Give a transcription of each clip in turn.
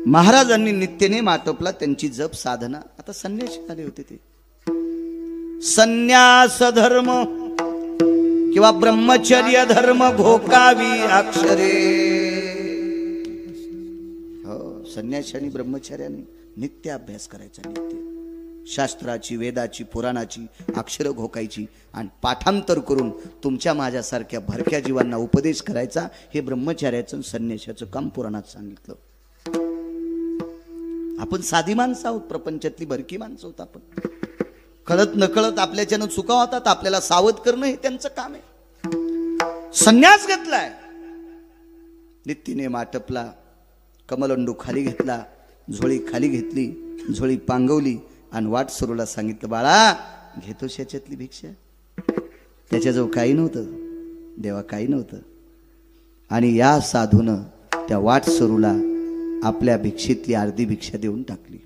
महाराजांनी नित्यनेम आटोपला, त्यांची जप साधना. आता संन्यासी आले होते ते. संन्यास धर्म किंवा ब्रह्मचर्य धर्म घोकावी अक्षरे. हो, संन्यासी आणि ब्रह्मचर्याने नित्य अभ्यास करायचा. नित्य शास्त्राची, वेदाची, पुराणाची अक्षरं घोकायची आणि पाठांतर करून तुमच्या माझ्यासारख्या भरक्या जीवांना उपदेश करायचा. हे ब्रह्मचर्याचं संन्यासाचं काम पुराणात सांगितलं. आपण साधी माणसं आहोत, प्रपंचातली भरकी माणसं आहोत. आपण कळत नकळत आपल्याच्यानं चुका होतात. आपल्याला सावध करणं हे त्यांचं काम आहे. संन्यास घेतलाय, नित्यनेम आटपला, कमलंडू खाली घेतला, झोळी खाली घेतली, झोळी पांगवली आणि वाट सुरूला सांगितलं, बाळा घेतोस याच्यातली भिक्षा. त्याच्याजवळ काही नव्हतं, देवा काही नव्हतं. आणि या साधूनं त्या वाट सुरूला आपल्या भिक्षेतली अर्धी भिक्षा देऊन टाकली.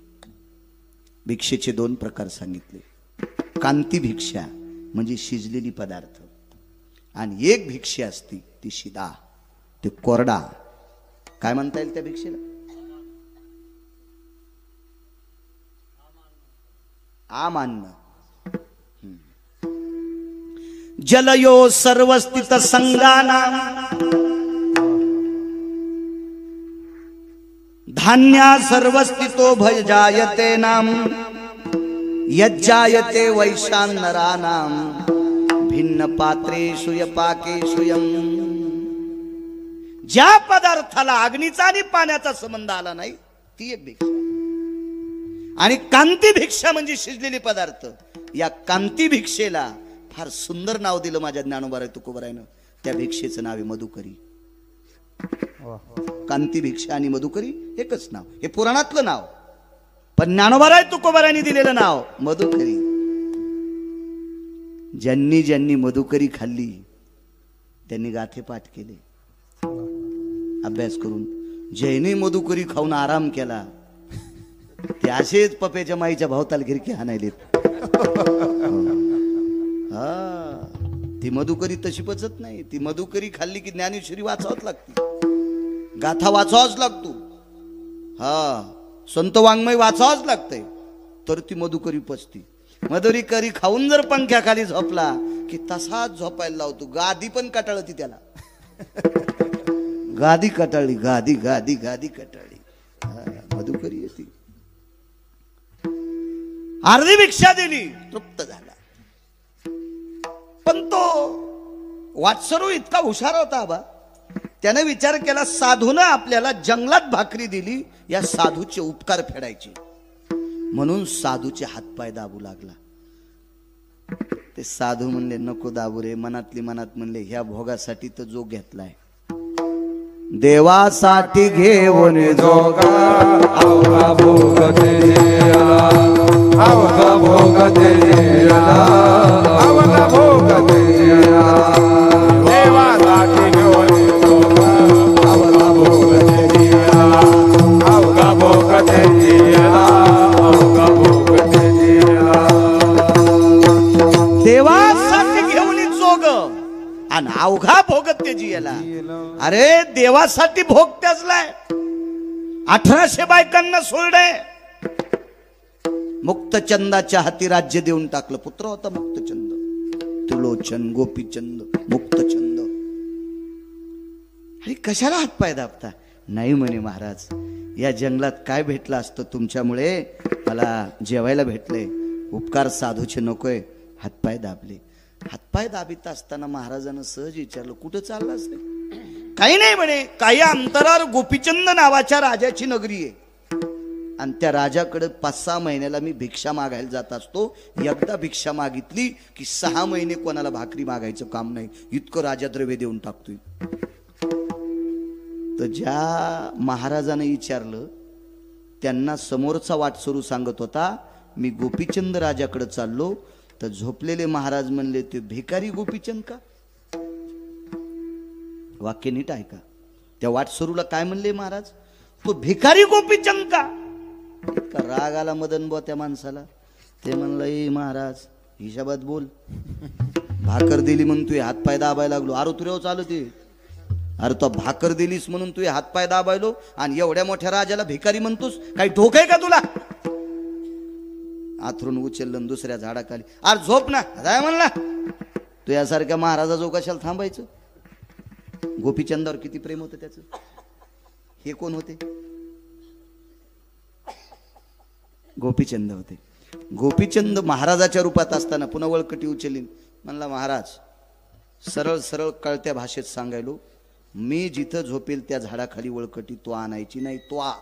भिक्षेचे 2 प्रकार सांगितले. कांती भिक्षा म्हणजे शिजलेली पदार्थ, आणि एक भिक्षा असती ती शिदा, ते कोरडा. काय म्हणता येईल त्या भिक्षेला? आमान्न. जलयो सर्वस्थित संगाना धान्या सर्वस्थितो भजायते नाम यज्जायते वैशान नरानाम भिन्न पात्रेषु यपाकेषु यम. ज्या पदार्थाला अग्नीचा आणि पाण्याचा संबंध आला नाही ती एक भिक्षा. आणि कांती भिक्षा म्हणजे शिजलेले पदार्थ. या कांती भिक्षेला फार सुंदर नाव दिलं माझ्या ज्ञानोबाराय तुकोबारायनं. त्या भिक्षेचं नाव आहे मधुकरी. कांती भिक्षा आणि मधुकरी एकच नाव. हे पुराणातलं नाव, पण ज्ञानोबाराय तुकोबारायने दिलेलं नाव मधुकरी. ज्यांनी ज्यांनी मधुकरी खाल्ली त्यांनी गाथे पाठ केले अभ्यास करून. ज्याने मधुकरी खाऊन आराम केला ते असेच पप्याच्या माईच्या भावताल गिरकी हाणायलेत. हा, ती मधुकरी तशी पचत नाही. ती मधुकरी खाल्ली की ज्ञानेश्वरी वाचावच लागते, गाथा वाचावाच लागतो. हा, संत वाङ्मय वाचावाच लागतंय तर ती मधुकरी पचती. मधुकरी खाऊन जर पंख्याखाली झोपला की तसाच झोपायला लावतो. गादी पण कटाळती त्याला. गादी कटाळली, गादी गादी गादी कटाळली. मधुकरी येते. अर्धी भिक्षा दिली, तृप्त झाला. पण तो वाटसरू इतका हुशार होता बा, त्याने विचार केला साधूनं आपल्याला जंगलात भाकरी दिली, या साधूचे उपकार फेडायचे. म्हणून साधूचे हातपाय दाबू लागला. ते साधू म्हणले नको दाबू रे. मनातली मनात म्हणले ह्या भोगासाठी तर जो घेतलाय देवासाठी घेऊन जोगा अवघा भोग तेरा, अवघा भोग तेरा, अवघा भोग तेरा. देवासाठी घेऊन जोगा अवघा भोग तेरा, अवघा भोग तेरा, अवघा भोग तेरा. देवासाठी घेऊन जोग आणि अवघा भोगत त्याची याला. अरे देवासाठी भोग त्याचलाय. 1800 बायकांना सोडले. मुक्तचंदाच्या हाती राज्य देऊन टाकलं. पुत्र होता मुक्तचंद, त्रिलोचन, गोपीचंद, मुक्तचंद. अरे कशाला हातपाय दाबता? नाही म्हणे महाराज, या जंगलात काय भेटलं असतं तुमच्यामुळे, मला जेवायला भेटले, उपकार साधूचे नकोय. हातपाय दाबले. हातपाय दाबीत असताना महाराजांना सहज विचारलं कुठं चाललास रे? काही नाही म्हणे, काही अंतरावर गोपीचंद नावाच्या राजाची नगरी आहे आणि त्या राजाकडे 5-6 महिन्याला मी भिक्षा मागायला जात असतो. एकदा भिक्षा मागितली की 6 महिने कोणाला भाकरी मागायचं काम नाही, इतकं राजा द्रव्य देऊन टाकतोय. तर ज्या महाराजाने विचारलं त्यांना समोरचा वाटसरू सांगत होता मी गोपीचंद राजाकडे चाललो. तर झोपलेले महाराज म्हणले ते भिकारी गोपीचंद का? वाक्य नीट ऐका. त्या वाटसरूला काय म्हणले महाराज? तो भिकारी गोपीचंद का? इतका राग आला मदन बुवा त्या माणसाला. ते म्हणलं ए महाराज हिशाबात बोल. भाकर दिली म्हणून तू हातपाय दाबायला लागलो. आरो तुऱ्यावर चालू ते अरे तो भाकर दिलीस म्हणून तू हातपाय दाबायलो आणि एवढ्या मोठ्या राजाला भिकारी म्हणतोस? काही डोकं आहे का तुला? आथरून उचललं दुसऱ्या झाडाखाली. अरे झोप ना, जाय म्हणला. तू यासारख्या महाराजाजवळ कशाला थांबायचं? गोपीचंदावर किती प्रेम होतं त्याचं. हे कोण होते? गोपीचंद होते. गोपीचंद महाराजाच्या रूपात असताना पुन्हा वळकटी उचलली. म्हणला महाराज, सरळ सरळ कळत्या भाषेत सांगायलो, मी जिथं झोपेल त्या झाडाखाली वळकटी तो आणायची नाही. तो आ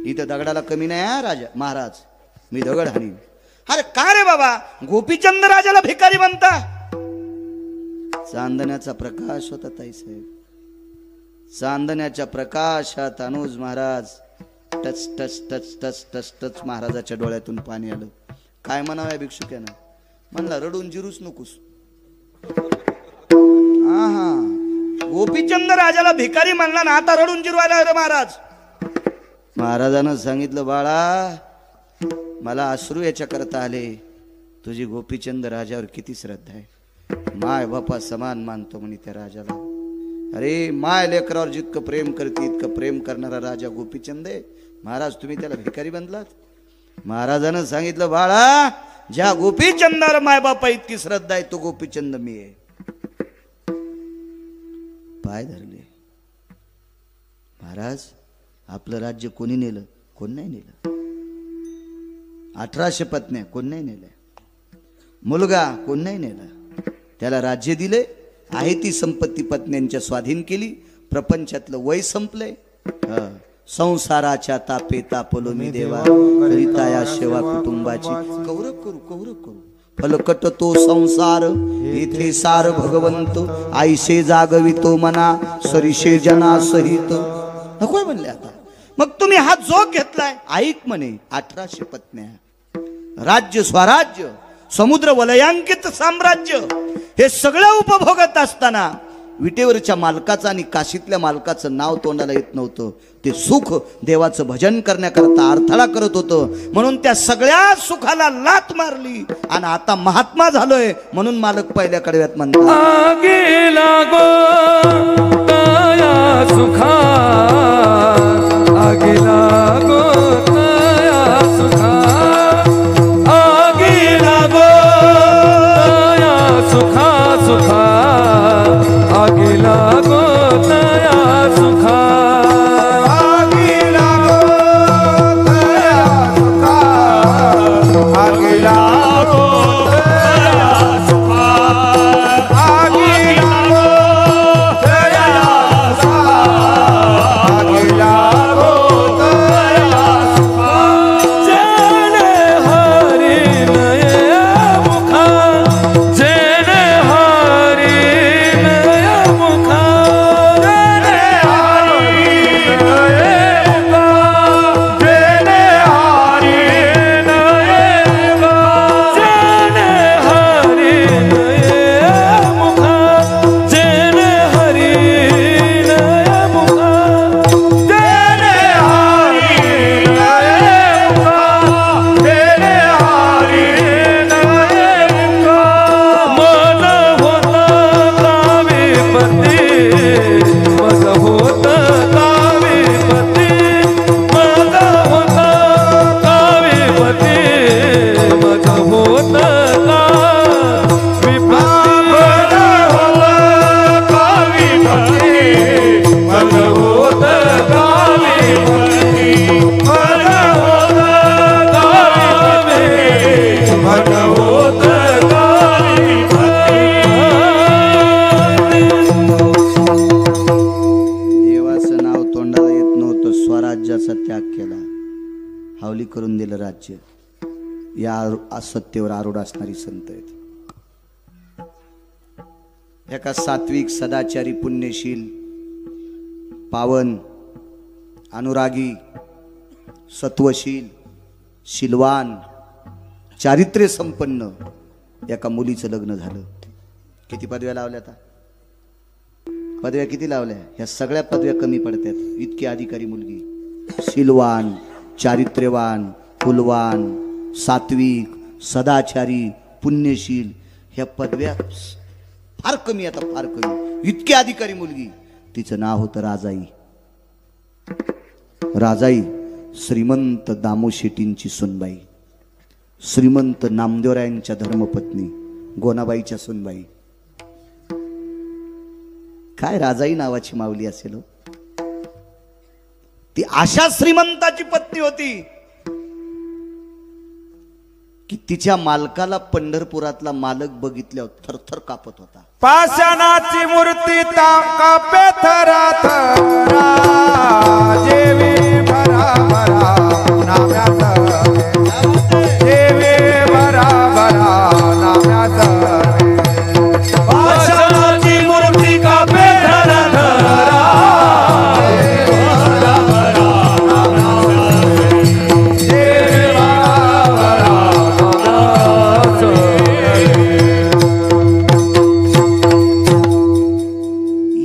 इथं दगडाला कमी नाही हा राजा महाराज, मी दगड हाणीन. अरे का रे बाबा, गोपीचंद राजाला भिकारी म्हणता? चांदण्याचा प्रकाश होता ताईसाहेब. चांदण्याच्या प्रकाशात Anuj Maharaj touch touch touch touch touch touch महाराजाच्या डोळ्यातून पाणी आलं. काय म्हणावं भिक्षुक्यानं? म्हणला रडून जिरूच नकोस. हा, गोपीचंद राजाला भिकारी म्हणला ना, आता रडून जिरवायला रे महाराज. महाराजानं सांगितलं, बाळा मला अश्रू याच्या करता आले. तुझी गोपीचंद राजावर किती श्रद्धा आहे. माय बापा समान मानतो म्हणे त्या राजाला. अरे माय लेकरावर जितकं प्रेम करते इतकं प्रेम करणारा राजा गोपीचंद आहे. महाराज तुम्ही त्याला भिकारी बनलात. महाराजानं सांगितलं, बाळा ज्या गोपीचंदावर माय बापा इतकी श्रद्धा आहे तो गोपीचंद मी आहे. पाय धरले. महाराज आपलं राज्य कोणी नेलं? कोण नाही नेलं. 1800 पत्न्या कोण नाही नेल्या. मुलगा कोण नाही नेला. त्याला राज्य दिले, आहे ती संपत्ती पत्न्यांच्या स्वाधीन केली. प्रपंचातलं वय संपलंय. संसाराच्या तापे तापलो मी देवा, करिता या सेवा कुटुंबाची. कौरव करू कौरव करू फलकट तो संसार, येथे सार भगवंत. आईशे जागवितो मना, सरिशे जना सहित. नकोय म्हणले आता. मग तुम्ही हा जोग घेतलाय. ऐक म्हणे, 1800 पत्न्या, राज्य स्वराज्य, समुद्र वलयांकित साम्राज्य, हे सगळं उपभोगत असताना विटेवरच्या मालकाचं आणि काशीतल्या मालकाचं नाव तोंडाला येत नव्हतं. ते सुख देवाचं भजन करण्याकरता अडथळा करत होतं. म्हणून त्या सगळ्या सुखाला लात मारली आणि आता महात्मा झालोय म्हणून मालक पहिल्या कडव्यात म्हणतात, गेला गो तया सुखा, गेला गो तया सुखा, गेला गो तया सुखा सुखा, गेला गो तया सुखा, गेला गो तया सुखा, गेला गो तया सुखा, गेला गो तया सुखा, गेला गो तया सुखा. जेणे हरी नये मुखा, जेणे हरी नये मुखा, जेणे हरी नये मुखा, जेणे हरी नये मुखा, जेणे हरी नये मुखा, जेणे हरी नये मुखा, जेणे हरी नये मुखा, जेणे हरी नये मुखा. मन होत कावीपती, मग होत कावीपती, मग होत कावीपती, मग होत कावीपती, मग होत कावीपती, मग होत कावीपती, मग होत देवाचं नाव तोंडाला येत नव्हतं. स्वराज्याचा त्याग केला, हावली करून दिलं राज्य. या असत्तेवर आरूढ असणारी संत आहेत. एका सात्विक सदाचारी पुण्यशील पावन अनुरागी सत्वशील शीलवान चारित्र्य संपन्न एका मुलीचं लग्न झालं. किती पदव्या लावल्या आता? पदव्या किती लावल्या? ह्या सगळ्या पदव्या कमी पडतात. इतकी अधिकारी मुलगी, शीलवान, चारित्र्यवान, कुलवान, सात्विक, सदाचारी, पुण्यशील, ह्या पदव्या फार कमी आता, फार कमी. इतकी अधिकारी मुलगी. तिचं नाव होतं राजाई. राजाई श्रीमंत दामो शेट्टींची सुनबाई, श्रीमंत नामदेवरायांच्या धर्मपत्नी गोनाबाईच्या सुनबाई. काय राजाई नावाची माऊली असेल. ती अशा श्रीमंताची पत्नी होती की तिच्या मालकाला पंढरपुरातला मालक बघितल्यावर थरथर कापत होता. पाषाणाची मूर्ती कापे थरा थरा, जेवी भरा भरा नाम्याचा, जेवी भरा भरा नाम्याचा. पाषाणाची मूर्ती कापे थरा थरा, भरा भरा नाम्याचा, जेवी भरा भरा नाम्याचा.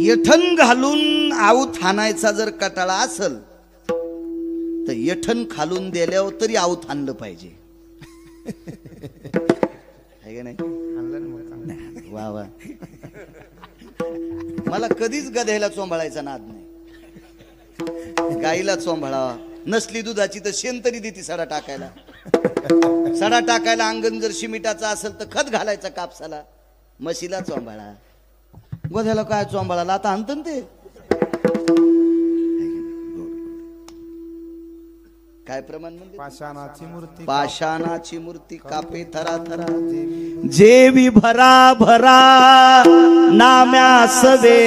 येठण घालून आऊत हाणायचा जर कटाळा असल तर येठण खालून दिल्यावर तरी आऊत हाणलं पाहिजे. है का नाही? वा वा. मला कधीच गध्याला चोंभाळायचा नाद नाही. गाईला चोंभाळावा, नसली दुधाची तर शेण तरी देती सडा टाकायला. सडा टाकायला अंगण जर शिमिटाचा असेल तर खत घालायचा कापसाला. म्हशीला चोंभाळा, गोध्याला काय चोंबाळाला आता आणतं ते. काय प्रमाण म्हणजे? पाषाणाची मूर्ती पाषाणाची मूर्ती कापे थरा थरा, जेवी भरा भरा नाम्यास दे.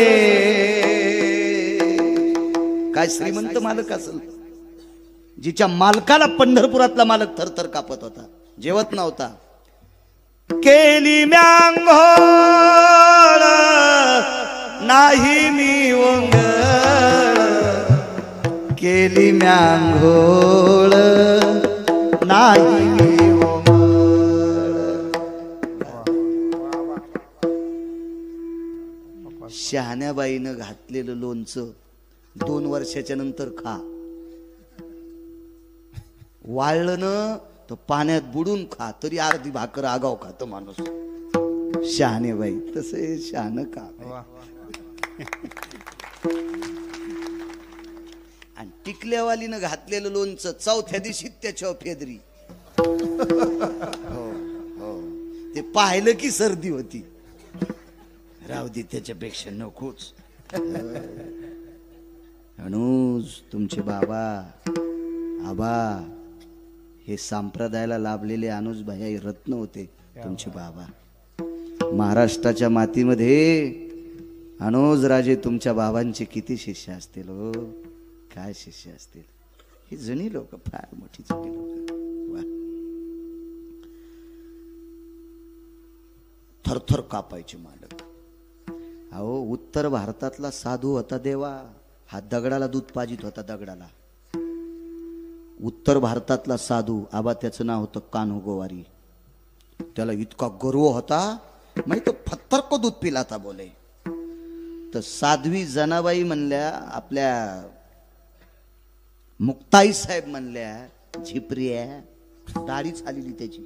काय श्रीमंत मालक असेल, जिच्या मालकाला पंढरपुरातला मालक थरथर कापत होता, जेवत नव्हता. केली म्यांघोळ नाही मी ओंगळ, केली म्यांघोळ नाही मी ओंगळ. शहाण्याबाईनं घातलेलं लोणचं 2 वर्षाच्या नंतर खा. वाळलं न तर पाण्यात बुडून खा, तरी अर्धी भाकर आगाव खात माणूस. शहाणेबाई तसे शहाणं का. आणि टिकल्यावालीनं घातलेलं लोणचं 4थ्या दिवशी त्याच्यावर फेदरी. हो हो, ते पाहिलं की सर्दी होती. राहू दे त्याच्यापेक्षा नकोच. अनुज तुमचे बाबा आबा हे संप्रदायाला लाभलेले अनुज भाई हे रत्न होते तुमचे बाबा. महाराष्ट्राच्या मातीमध्ये अनुज राजे तुमच्या बाबांचे किती शिष्य असतील हो, काय शिष्य असतील. ही जुनी लोक, फार मोठी जुनी लोक. वा. थरथर कापायचे मालक. अहो उत्तर भारतातला साधू होता देवा, हा दगडाला दूध पाजित होता. दगडाला उत्तर भारतातला साधू आबा, त्याचं नाव होतं कान्होगोवारी. त्याला इतका गर्व होता, माहिती पत्थर को दूध पिलाता बोले. तर साध्वी जनाबाई म्हणल्या, आपल्या मुक्ताई साहेब म्हणल्या, झिपऱ्या दाढीच आलेली त्याची.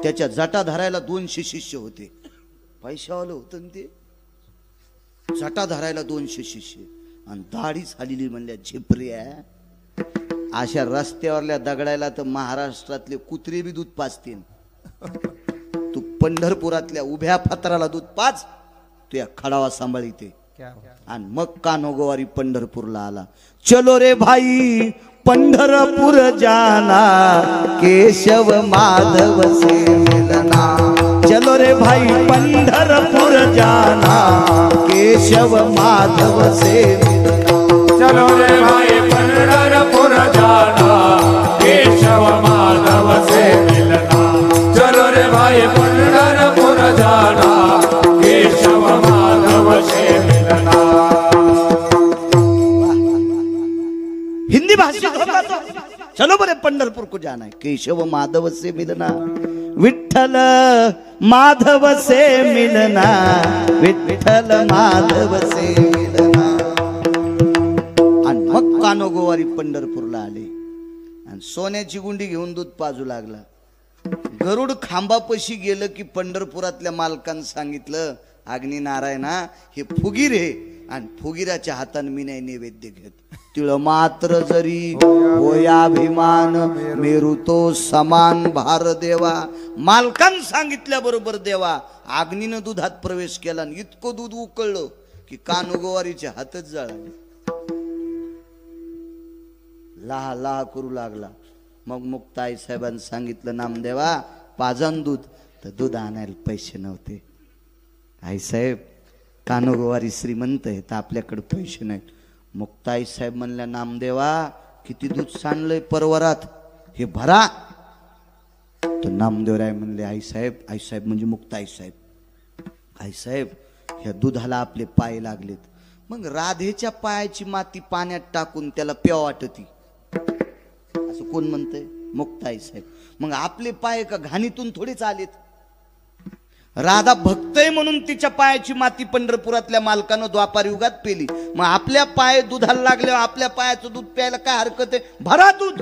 त्याच्या जटा धरायला 200 शिष्य होते. पैशावालं होतं ना ते. जटा धरायला 200 शिष्य आणि दाढीच आलेली म्हणल्या झिपऱ्या. अशा रस्त्यावरल्या दगडायला तर महाराष्ट्रातले कुत्रे बी दूध पाजतील. तू पंढरपुरातल्या उभ्या पत्राला दूध पाज, तू या खडावा सांभाळीते. आणि मग कान्होगोवारी पंढरपूरला आला. चलो रे भाई पंढरपूर जाना, केशव माधव से मिलना. चलो रे भाई पंढरपूर जाना, केशव माधव से मिलना. चलो रे भाई पंढरपुर जाना, केशव माधव से मिलना. चलो रे भाई पंढरपुर जाना, केशव माधव से मिलना. हिंदी भाषेत होता तो. चलो बरे पंढरपूर को जाना है, केशव माधव से मिलना. विठ्ठल माधव से मिलना, विठ्ठल माधव से मिलना. आणि मग कान्होगोवारी पंढरपूरला आले आणि सोन्याची गुंडी घेऊन दूध पाजू लागला. गरुड खांबापाशी गेलं की पंढरपुरातल्या मालकानं सांगितलं, अग्नी नारायण हे फुगीर आहे आणि फुगिराच्या हाताने मी नाही नैवेद्य घेत. तिळ मात्र जरी होयाभिमान मेरू तो समान भार देवा. मालकान सांगितल्याबरोबर देवा अग्नीनं दुधात प्रवेश केला आणि इतकं दूध उकळलं की कानोगोवारीचे हातच जळाले. लहा लहा करू लागला. मग मुक्ताई साहेबांनी सांगितलं नामदेवा पाजन दूध. तर दूध आणायला पैसे नव्हते. आईसाहेब कानोगोवारी श्रीमंत आहे तर आपल्याकडे पैसे नाहीत. मुक्ताई साहेब म्हणल्या नामदेवा किती दूध सांडलंय परवरात हे भरा. तर नामदेवराय म्हणले आईसाहेब म्हणजे मुक्ताई साहेब. आईसाहेब ह्या दुधाला आपले पाय लागलेत. मग राधेच्या पायाची माती पाण्यात टाकून त्याला प्याव वाटती असं कोण म्हणतंय? मुक्ताई साहेब. मग आपले पाय का घाणीतून थोडेच आलेत. राधा भक्त आहे म्हणून तिच्या पायाची माती पंढरपुरातल्या मालकानं द्वापार युगात पेली. मग आपल्या पाय दुधाला लागल्यावर आपल्या पायाचं दूध प्यायला काय हरकत आहे? भरा दूध.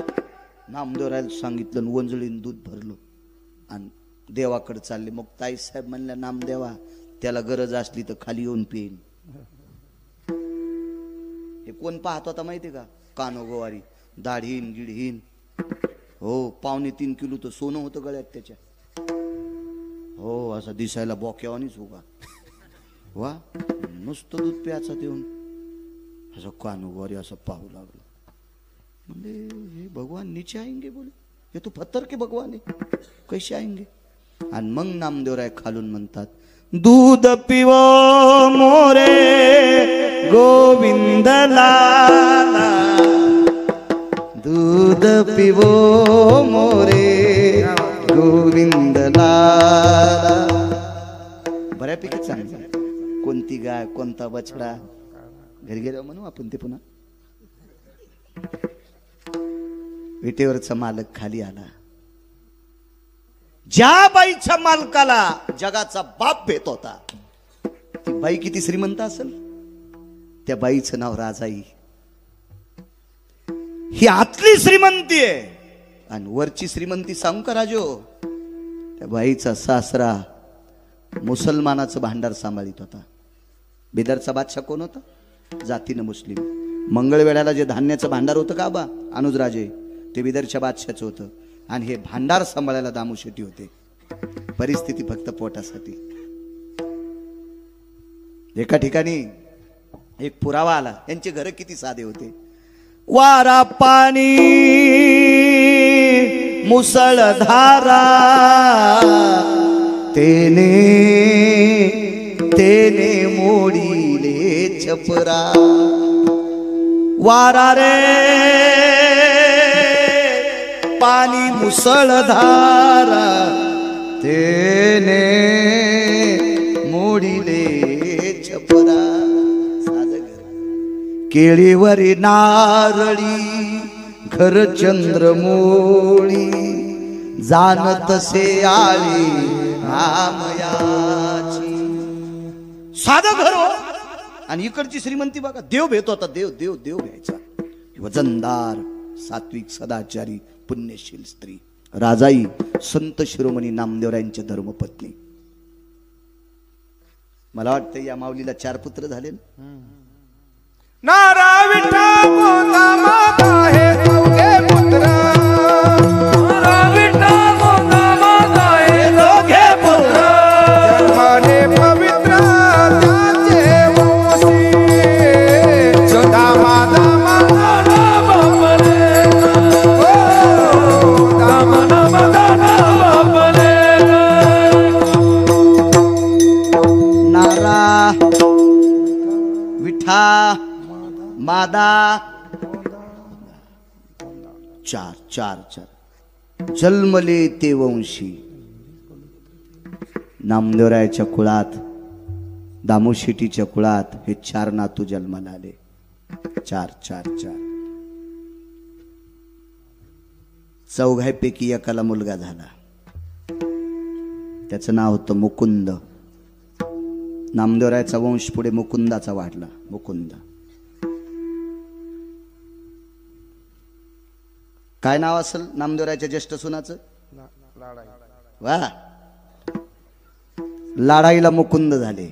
नामदेवरायला सांगितलं वंजळीन दूध भरलं आणि देवाकडे चालले. मग ताई साहेब म्हणल्या नामदेवा त्याला गरज असली तर खाली येऊन पेन. हे कोण पाहत होता माहिती का? कानोगोवारी दाढीन गिडहीन. हो 2.25 किलो तर सोनं होतं गळ्यात त्याच्या. हो असं दिसायला बोक्यावानीच उगा. वा नुसतं दूध प्याचा देऊन असं कानोगोवारी असं पाहू लागलं. म्हणजे हे भगवान नीचे आएंगे बोले. हे तू पत्थर के भगवान आहे कैसे आएंगे. आणि मग नामदेवराय खालून म्हणतात दूध पिवो मोरे गोविंद लाला. दूध पिवो मोरे गोविंद लाला. बऱ्यापैकी चांगलं. कोणती गाय कोणता बछडा घरी गेल्यावर म्हणू आपण ते पुन्हा. विटेवरचा मालक खाली आला. ज्या बाईच्या मालकाला जगाचा बाप भेट होता ती बाई किती श्रीमंत असेल? त्या बाईचं नाव राजाई. ही आतली श्रीमंती आहे. आणि वरची श्रीमंती सांगू का राजो? त्या बाईचा सासरा मुसलमानाचं भांडार सांभाळीत होता. बिदरचा बादशाह कोण होता? जातीनं मुस्लिम. मंगळवेळ्याला जे धान्याचं भांडार होतं का बा अनुजराजे ते बिदरच्या बादशाचं होतं. आणि हे भांडार सांभाळायला दामू शेट्टी होते. परिस्थिती फक्त पोटासाठी. एका ठिकाणी एक पुरावा आला. यांचे घर किती साधे होते. वारा पाणी मुसळधारा तेने तेने मोडीले छपरा. वारा रे पाणी मुसळधारा तेने मोडीले छपरा. केळीवरी नारळी घर चंद्रमोळी जाणत से आळी नामयाची. साधं घर हो. आणि इकडची श्रीमंती बघा. देव भेट होता. देव देव देव घ्यायचा. वजनदार सात्विक सदाचारी पुण्यशील स्त्री राजाई संत शिरोमणी नामदेवरायांच्या धर्मपत्नी. मला वाटतं या माऊलीला 4 पुत्र झाले. नारा विठ्ठल गोंदा माता हे चौघे पुत्र. नारा विठ्ठल गोंदा माता हे चौघे पुत्र. जन्माने पवित्र त्याचे वंशी. दामा दामा बापले. हो दामा दामा बापले. नारा विठा मादा 4 जन्मले ते वंशी. नामदेवरायाच्या कुळात दामोशीटीच्या कुळात हे 4 नातू जन्माला आले. 4 चौघांपैकी एकाला मुलगा झाला. त्याचं नाव होतं मुकुंद. नामदेवरायाचा वंश पुढे मुकुंदाचा वाढला. मुकुंद काय नाव असेल नामदेवरायाच्या ज्येष्ठ सुनाचं? वा लाडाईला मुकुंद झाले.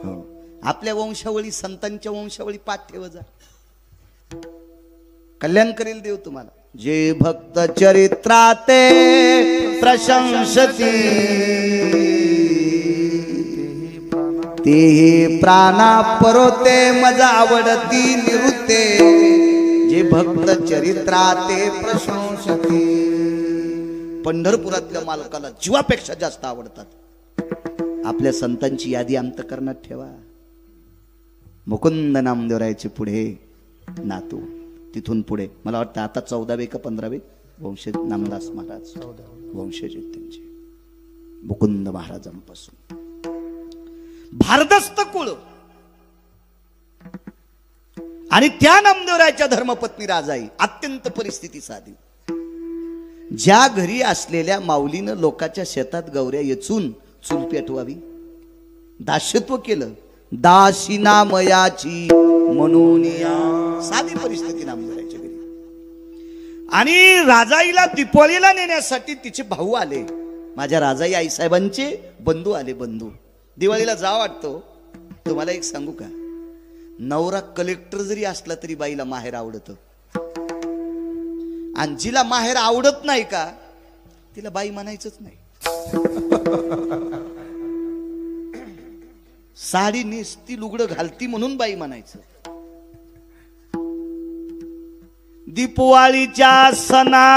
हो, आपल्या वंशावळी, संतांच्या वंशावळी पाठ ठेव जा, कल्याण करेल देव तुम्हाला. जे भक्त चरित्राते प्रशंसती तेही प्राणा परोते मजा आवडती निवृत्ते. जे भक्त चरित्राते प्रशंसती, पंढरपुरातल्या मालकाला जीवापेक्षा जास्त आवडतात. आपल्या संतांची यादी अंतःकरणात ठेवा. मुकुंद नामदेवरायचे पुढे नातू, तिथून पुढे मला वाटतं आता 14वे का 15वे वंशज नामदास महाराज वंशज आहेत त्यांचे. मुकुंद महाराजांपासून भारदस्त कुळ आणि त्या नामदेवरायच्या धर्मपत्नी राजाई अत्यंत परिस्थिती साधी. ज्या घरी असलेल्या माऊलीनं लोकाच्या शेतात गौऱ्या येचून चूल पेटवावी, दास्यत्व केलं, दासी नामयाची म्हणून साधी परिस्थिती नामदेवरायच्या घरी. आणि राजाईला दिपोळीला नेण्यासाठी तिचे भाऊ आले, माझ्या राजाई आईसाहेबांचे बंधू आले. बंधू दिवाळीला जा वाटतो. तुम्हाला एक सांगू का, नवरा कलेक्टर जरी असला तरी बाईला माहेर आवडत, आणि जिला माहेर आवडत नाही का तिला बाई म्हणायचंच नाही. साडी नेसती, लुगडं घालती म्हणून बाई म्हणायचं. दिपवाळीच्या सणा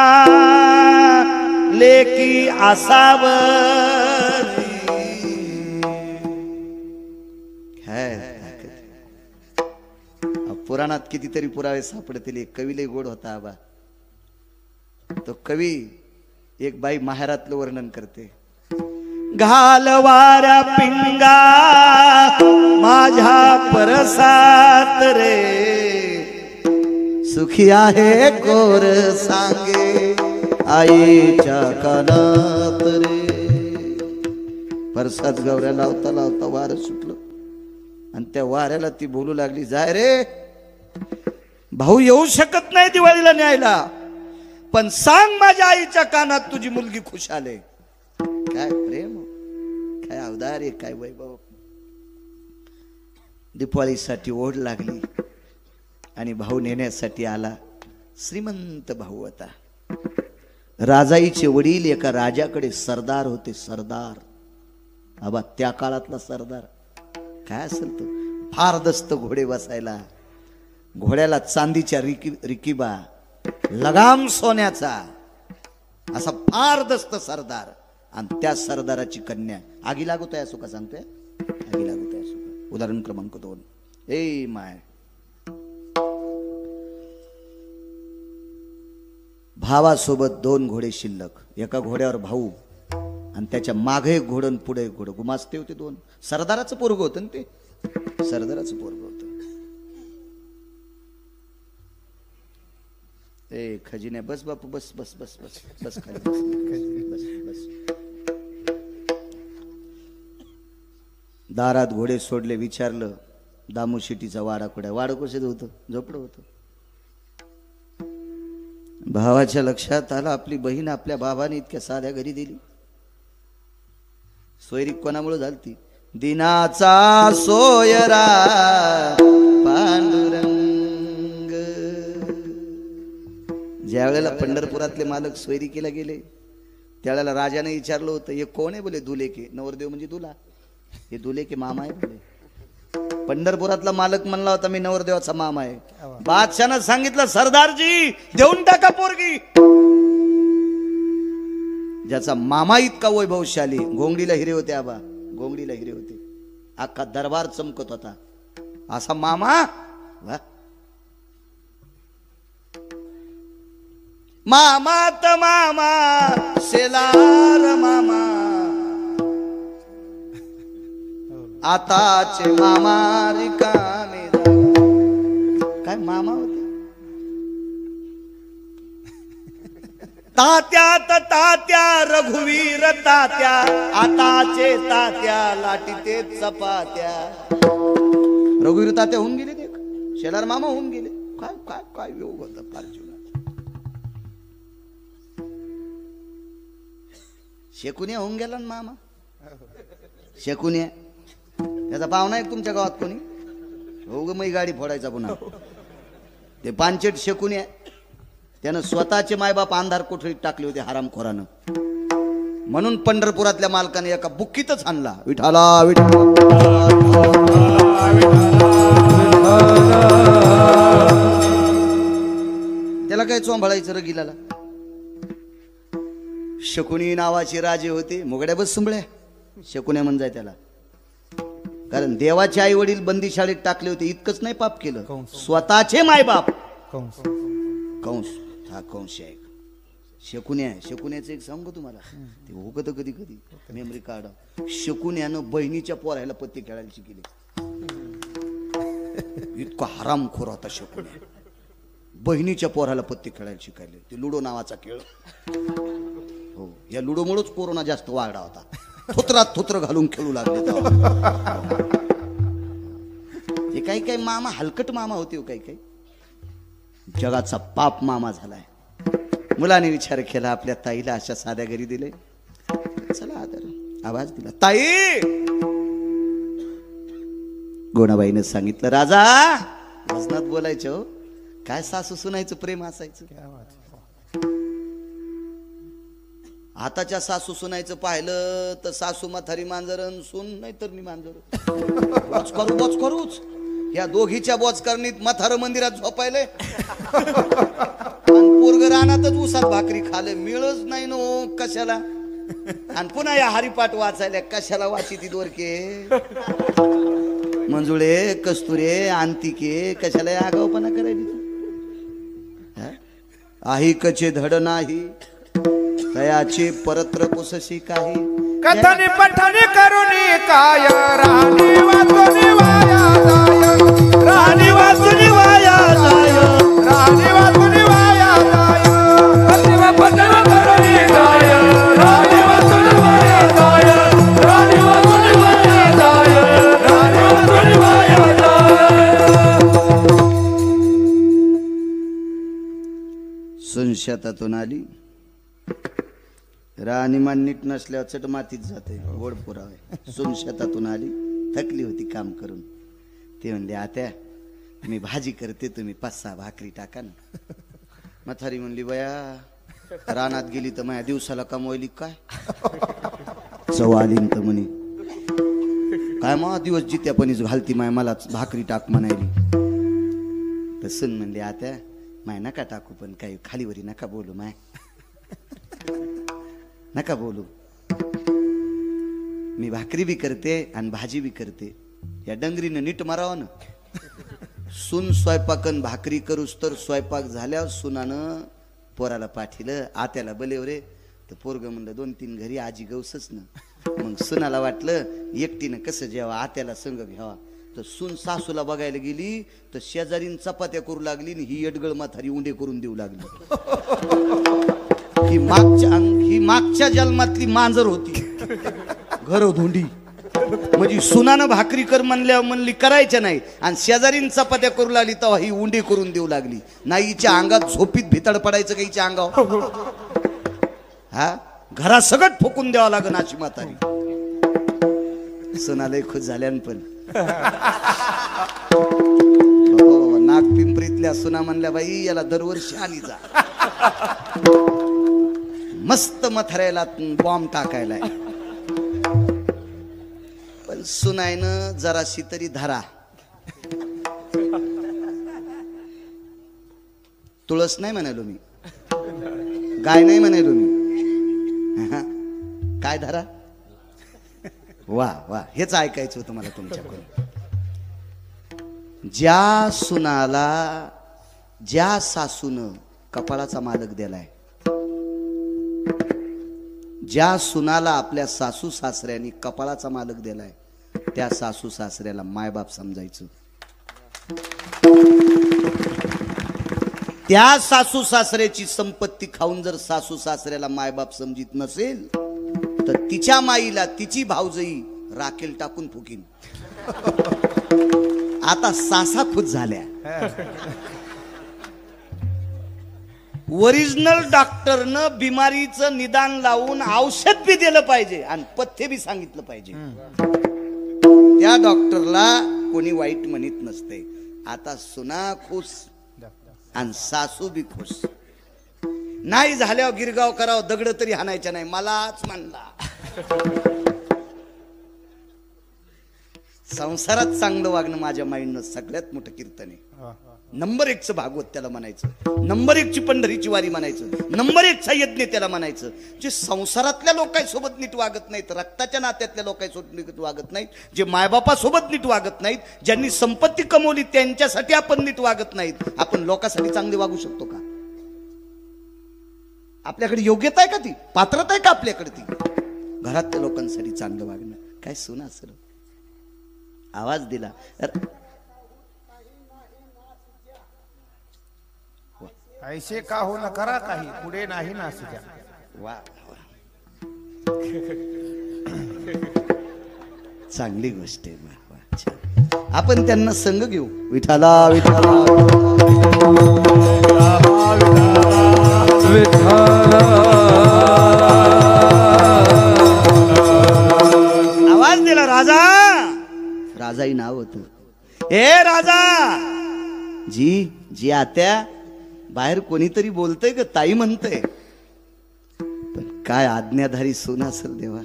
लेकी असावं, पुराणात कितीतरी पुरावे सापडतील. एक कवी लय गोड होता आबा. तो कवी एक बाई माहेरातलं वर्णन करते. घालवाऱ्या पिंगा माझ्या परसात रे, सुखी आहे कोर सांगे आईच्या कानात रे. परसात गवऱ्या लावता लावता वारं सुटलं आणि त्या वाऱ्याला ती बोलू लागली, जाय रे भाऊ, येऊ शकत नाही दिवाळीला न्यायला, पण सांग माझ्या आईच्या कानात तुझी मुलगी खुश आले. काय प्रेम, काय अवदार आहे, काय वैभव. दिवाळीसाठी ओढ लागली आणि भाऊ नेण्यासाठी आला. श्रीमंत भाऊ होता. राजाईचे वडील एका राजाकडे सरदार होते. सरदार आबा, त्या काळातला सरदार काय असेल तो, फार दस्त घोडे बसायला, घोड्याला चांदीच्या रिकिबा, लगाम सोन्याचा, असा फार दस्त सरदार. आणि त्या सरदाराची कन्या आगी लागू तया सुका सांगतोय, आगी लागू तया सुका. उदाहरण क्रमांक 2. ए माय, भावासोबत 2 घोडे शिल्लक, एका घोड्यावर भाऊ आणि त्याच्या मागे एक घोडं पुढे एक घोडं, गुमास्ते होते 2. सरदाराचं पोरग होतं ना ते, सरदाराचं पोरग होतं. ए खजिने, बस बापू, बस बस बस बस बस खाली बस बस. दारात घोडे सोडले. विचारलं, दामू शेटीचा वाडा कुठे? वाडं कसं होतं? झोपडं होतं. भावाच्या लक्षात आलं, आपली बहीण आपल्या भावाने इतक्या साध्या घरी दिली. सोयरी कोणामुळे झालती? दिनाचा सोयरा पांडुरंग. ज्या वेळेला पंढरपुरातले मालक सोयरिकीला गेले त्यावेळेला राजाने विचारलं होतं, हे कोण आहे? बोले दुलेके. नवरदेव म्हणजे दुला, हे दुलेके मामा आहे बोले. पंढरपुरातला मालक म्हणला होता, मी नवरदेवाचा मामा आहे. बादशाहनं सांगितलं, सरदारजी देऊन टाका पोरगी. ज्याचा मामा इतका वैभवशाली, घोंगडीला हिरे होते आबा, घोंगडीला हिरे होते, अख्खा दरबार चमकत होता, असा मामा. वा, मामात मामा शेलार मामा, आताचे मामा रिकामे. काय मामा होते? तात्यात तात्या रघुवीर तात्या, आताचे तात्या लाटीते चपात्या. रघुवीर तात्या होऊन गेले, देख शेलार मामा होऊन गेले. काय काय काय योग होता फार जीवनात. शेकुन्या होऊन गेला ना मामा, शेकुन्या. त्याचा पाहुणा आहे तुमच्या गावात कोणी? हो ग, मी गाडी फोडायचा पुन्हा. ते पानचेट शेकून आहे, त्यानं स्वतःचे मायबाप अंधार कोठडीत टाकले होते हरामखोरानं. म्हणून पंढरपुरातल्या मालकाने एका बुक्कीतच आणला, विठाला विठाला. त्याला काय चोंभाळायचं रगिलाला. शकुनी नावाचे राजे होते, मुगड्या बस सुंबळ्या शकुन्या म्हणजाय त्याला. कारण देवाचे आई वडील बंदी शाळेत टाकले होते, इतकंच नाही पाप केलं, स्वतःचे मायबाप. कंस हा कंस आहे, शकुन्या. शकुन्याचं एक सांगू तुम्हाला, ते होतं कधी कधी मेमरी कार्ड. शकुन्यानं बहिणीच्या पोरायला पत्ते खेळायला शिकले. इतका हरामखोर होता शकुन्या. बहिणीच्या पोराला पत्ते खेळायला शिकायले. ते लुडो नावाचा खेळ. हो, या लुडोमुळेच कोरोना जास्त वाढला होता. थोत्रात थोत्र घालून खेळू लागले. हे काही काही मामा हलकट मामा होते, काही काही जगाचा पाप मामा झालाय. मुलाने विचार केला, आपल्या ताईला अशा साध्या घरी दिले, चला आदर आवाज दिला. ताई, गोणाबाईने सांगितलं, राजा वजनात बोलायचं हो. काय सासू सुनायचं प्रेम असायचं. आताच्या सासू सुनायचं पाहिलं तर सासू म्हातारी मांजरण, सून नाही तर मी मांजर. बोच करू बोच करूच. या दोघीच्या बोचकरणीत म्हातारं मंदिरात झोपायले, पोरग रानातच उसात भाकरी खाले. मिळच नाही नो कशाला. आणि पुन्हा या हरिपाठ वाचायला कशाला वाची ती दोरके मंजुळे कस्तुरे अंतिके कशाला आगाऊपणा करायची. आही कचे धड नाही तयाचे परत्र पुसशी काही. कथनी पठनी करुणी काय राणी वाचुनी वाया जाय, राणी वाचुनी वाया जाय, राणी वाचुनी वाया जाय. कथनी पठनी करुणी काय राणी वाचुनी वाया जाय, राणी वाचुनी वाया जाय, राणी वाचुनी वाया जाय. सुनशतातून आली, राणीमान नीट नसल्यावर चट मातीत जाते, गोड पुरावे. सुनशतातून आली, थकली होती काम करून. ते म्हणले, आत्या मी भाजी करते, तुम्ही 5-6 भाकरी टाका ना. म्हातारी म्हणली, बया रानात गेली तर माझ्या दिवसाला कमवायली काय. चवालीन तर म्हणे, काय मग दिवस जित्यापणीच घालती माय, मला भाकरी टाक म्हणायली. तर सुन म्हणली, आत्या माय नका टाकू, पण काही खालीवरी नका बोलू, माय नका बोलू. मी भाकरी बी करते आणि भाजी बी करते. या डंगरीनं नीट मारावं ना. सून स्वयंपाकन भाकरी करूस तर स्वयंपाक झाल्यावर सुनानं पोराला पाठीलं, आत्याला बलेव रे. तर पोरग म्हणलं 2-3 घरी आजी गवसच ना. मग सुनाला वाटलं एकटीनं कसं जेव्हा आत्याला संग घ्यावा. तर सून सासूला बघायला गेली तर शेजारीन चपात्या करू लागली, ही एडगळ म्हातारी उंडे करून देऊ लागली. ही मागच्या जन्मातली मांजर होती, घर धोंडी. म्हणजे सुनानं भाकरी कर म्हणल्यावर म्हणली करायच्या नाही, आणि शेजारीन चपात्या करू लागली तेव्हा ही उंडी करून देऊ लागली. नाही हिच्या अंगात झोपीत भितड पडायचं का हिच्या अंगावर. हा, घरा सगळं ठोकून द्यावं लागन अशी म्हातारी. सुनालय खुश झाल्यान पण नागपिंपरीतल्या सुना म्हणल्या, बाई याला दरवर्षी आली जा, मस्त मथऱ्याला बॉम्ब टाकायलाय. पण सुनायनं जराशी तरी धरा. तुळस नाही म्हणालो मी, गाय नाही म्हणालो मी, काय धरा. वा वा, हेच ऐकायचं होतं मला तुमच्याकडून. ज्या सुनाला, ज्या सासूनं कपाळाचा मालक दिलाय, ज्या सुनाला आपल्या सासू सासऱ्यांनी कपाळाचा मालक दिलाय, त्या सासू सासऱ्याला मायबाप समजायचं. त्या सासू सासऱ्याची संपत्ती खाऊन जर सासू सासऱ्याला मायबाप समजित नसेल तर तिच्या माईला तिची भावजई राखेल टाकून फुकीन. आता सासा खुश झाल्या. ओरिजिनल डॉक्टरनं बिमारीचं निदान लावून औषध बी दिलं पाहिजे आणि पथ्य बी सांगितलं पाहिजे. त्या डॉक्टरला कोणी वाईट म्हणत नसते. आता सुना खुश आणि सासू बी खुश. नाही झाल्यावर गिरगाव करावं, दगड तरी हाणायच्या नाही, मलाच म्हणला. संसारात चांगलं वागणं माझ्या माईंडनं सगळ्यात मोठं कीर्तन आहे. नंबर 1चं भागवत त्याला म्हणायचं, नंबर 1ची पंढरीची वारी म्हणायचं, नंबर 1चा यज्ञ त्याला म्हणायचं. जे संसारातल्या लोकांसोबत नीट वागत नाहीत, रक्ताच्या नात्यातल्या लोकांसोबत नीट वागत नाहीत, जे मायबापासोबत नीट वागत नाहीत, ज्यांनी संपत्ती कमवली त्यांच्यासाठी आपण नीट वागत नाहीत, आपण लोकांसाठी चांगले वागू शकतो का? आपल्याकडे योग्यता आहे का ती? पात्रता आहे का आपल्याकडे ती? घरातल्या लोकांसाठी चांगलं वागणं. काय सुना असेल आवाज दिला. ऐसे का हो न करा काही, पुढे नाही ना द्या. वा चांगली गोष्ट आहे. वा छान. आपण त्यांना संग घेऊ. विठाला विठाला आवाज दिला. राजा, राजाही नाव होतं. ए राजा, जी आत्या, बाहेर कोणीतरी बोलतय ग, ताई म्हणतय, पण काय आज्ञाधारी सून असेल देवा.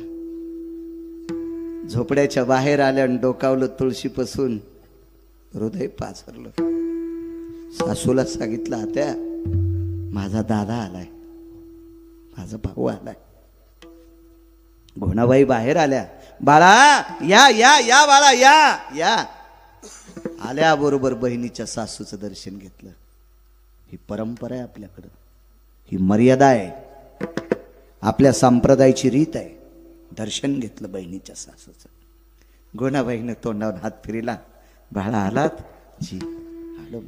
झोपड्याच्या बाहेर आल्या आणि डोकावलं तुळशीपासून, हृदय पाझरलं. सासूला सांगितलं, आत्या माझा दादा आलाय, माझा भाऊ आलाय. घोणाबाई बाहेर आल्या. बाळा या या या, बाळा या या. आल्या बरोबर बहिणीच्या सासूचं दर्शन घेतलं. ही परंपरा आहे आपल्याकडं, ही मर्यादा आहे, आपल्या संप्रदायाची रीत आहे. दर्शन घेतलं बहिणीच्या सासूचं. गोणाबाईनं तोंडावर हात फिरला. बाळा आलात? जी आलो.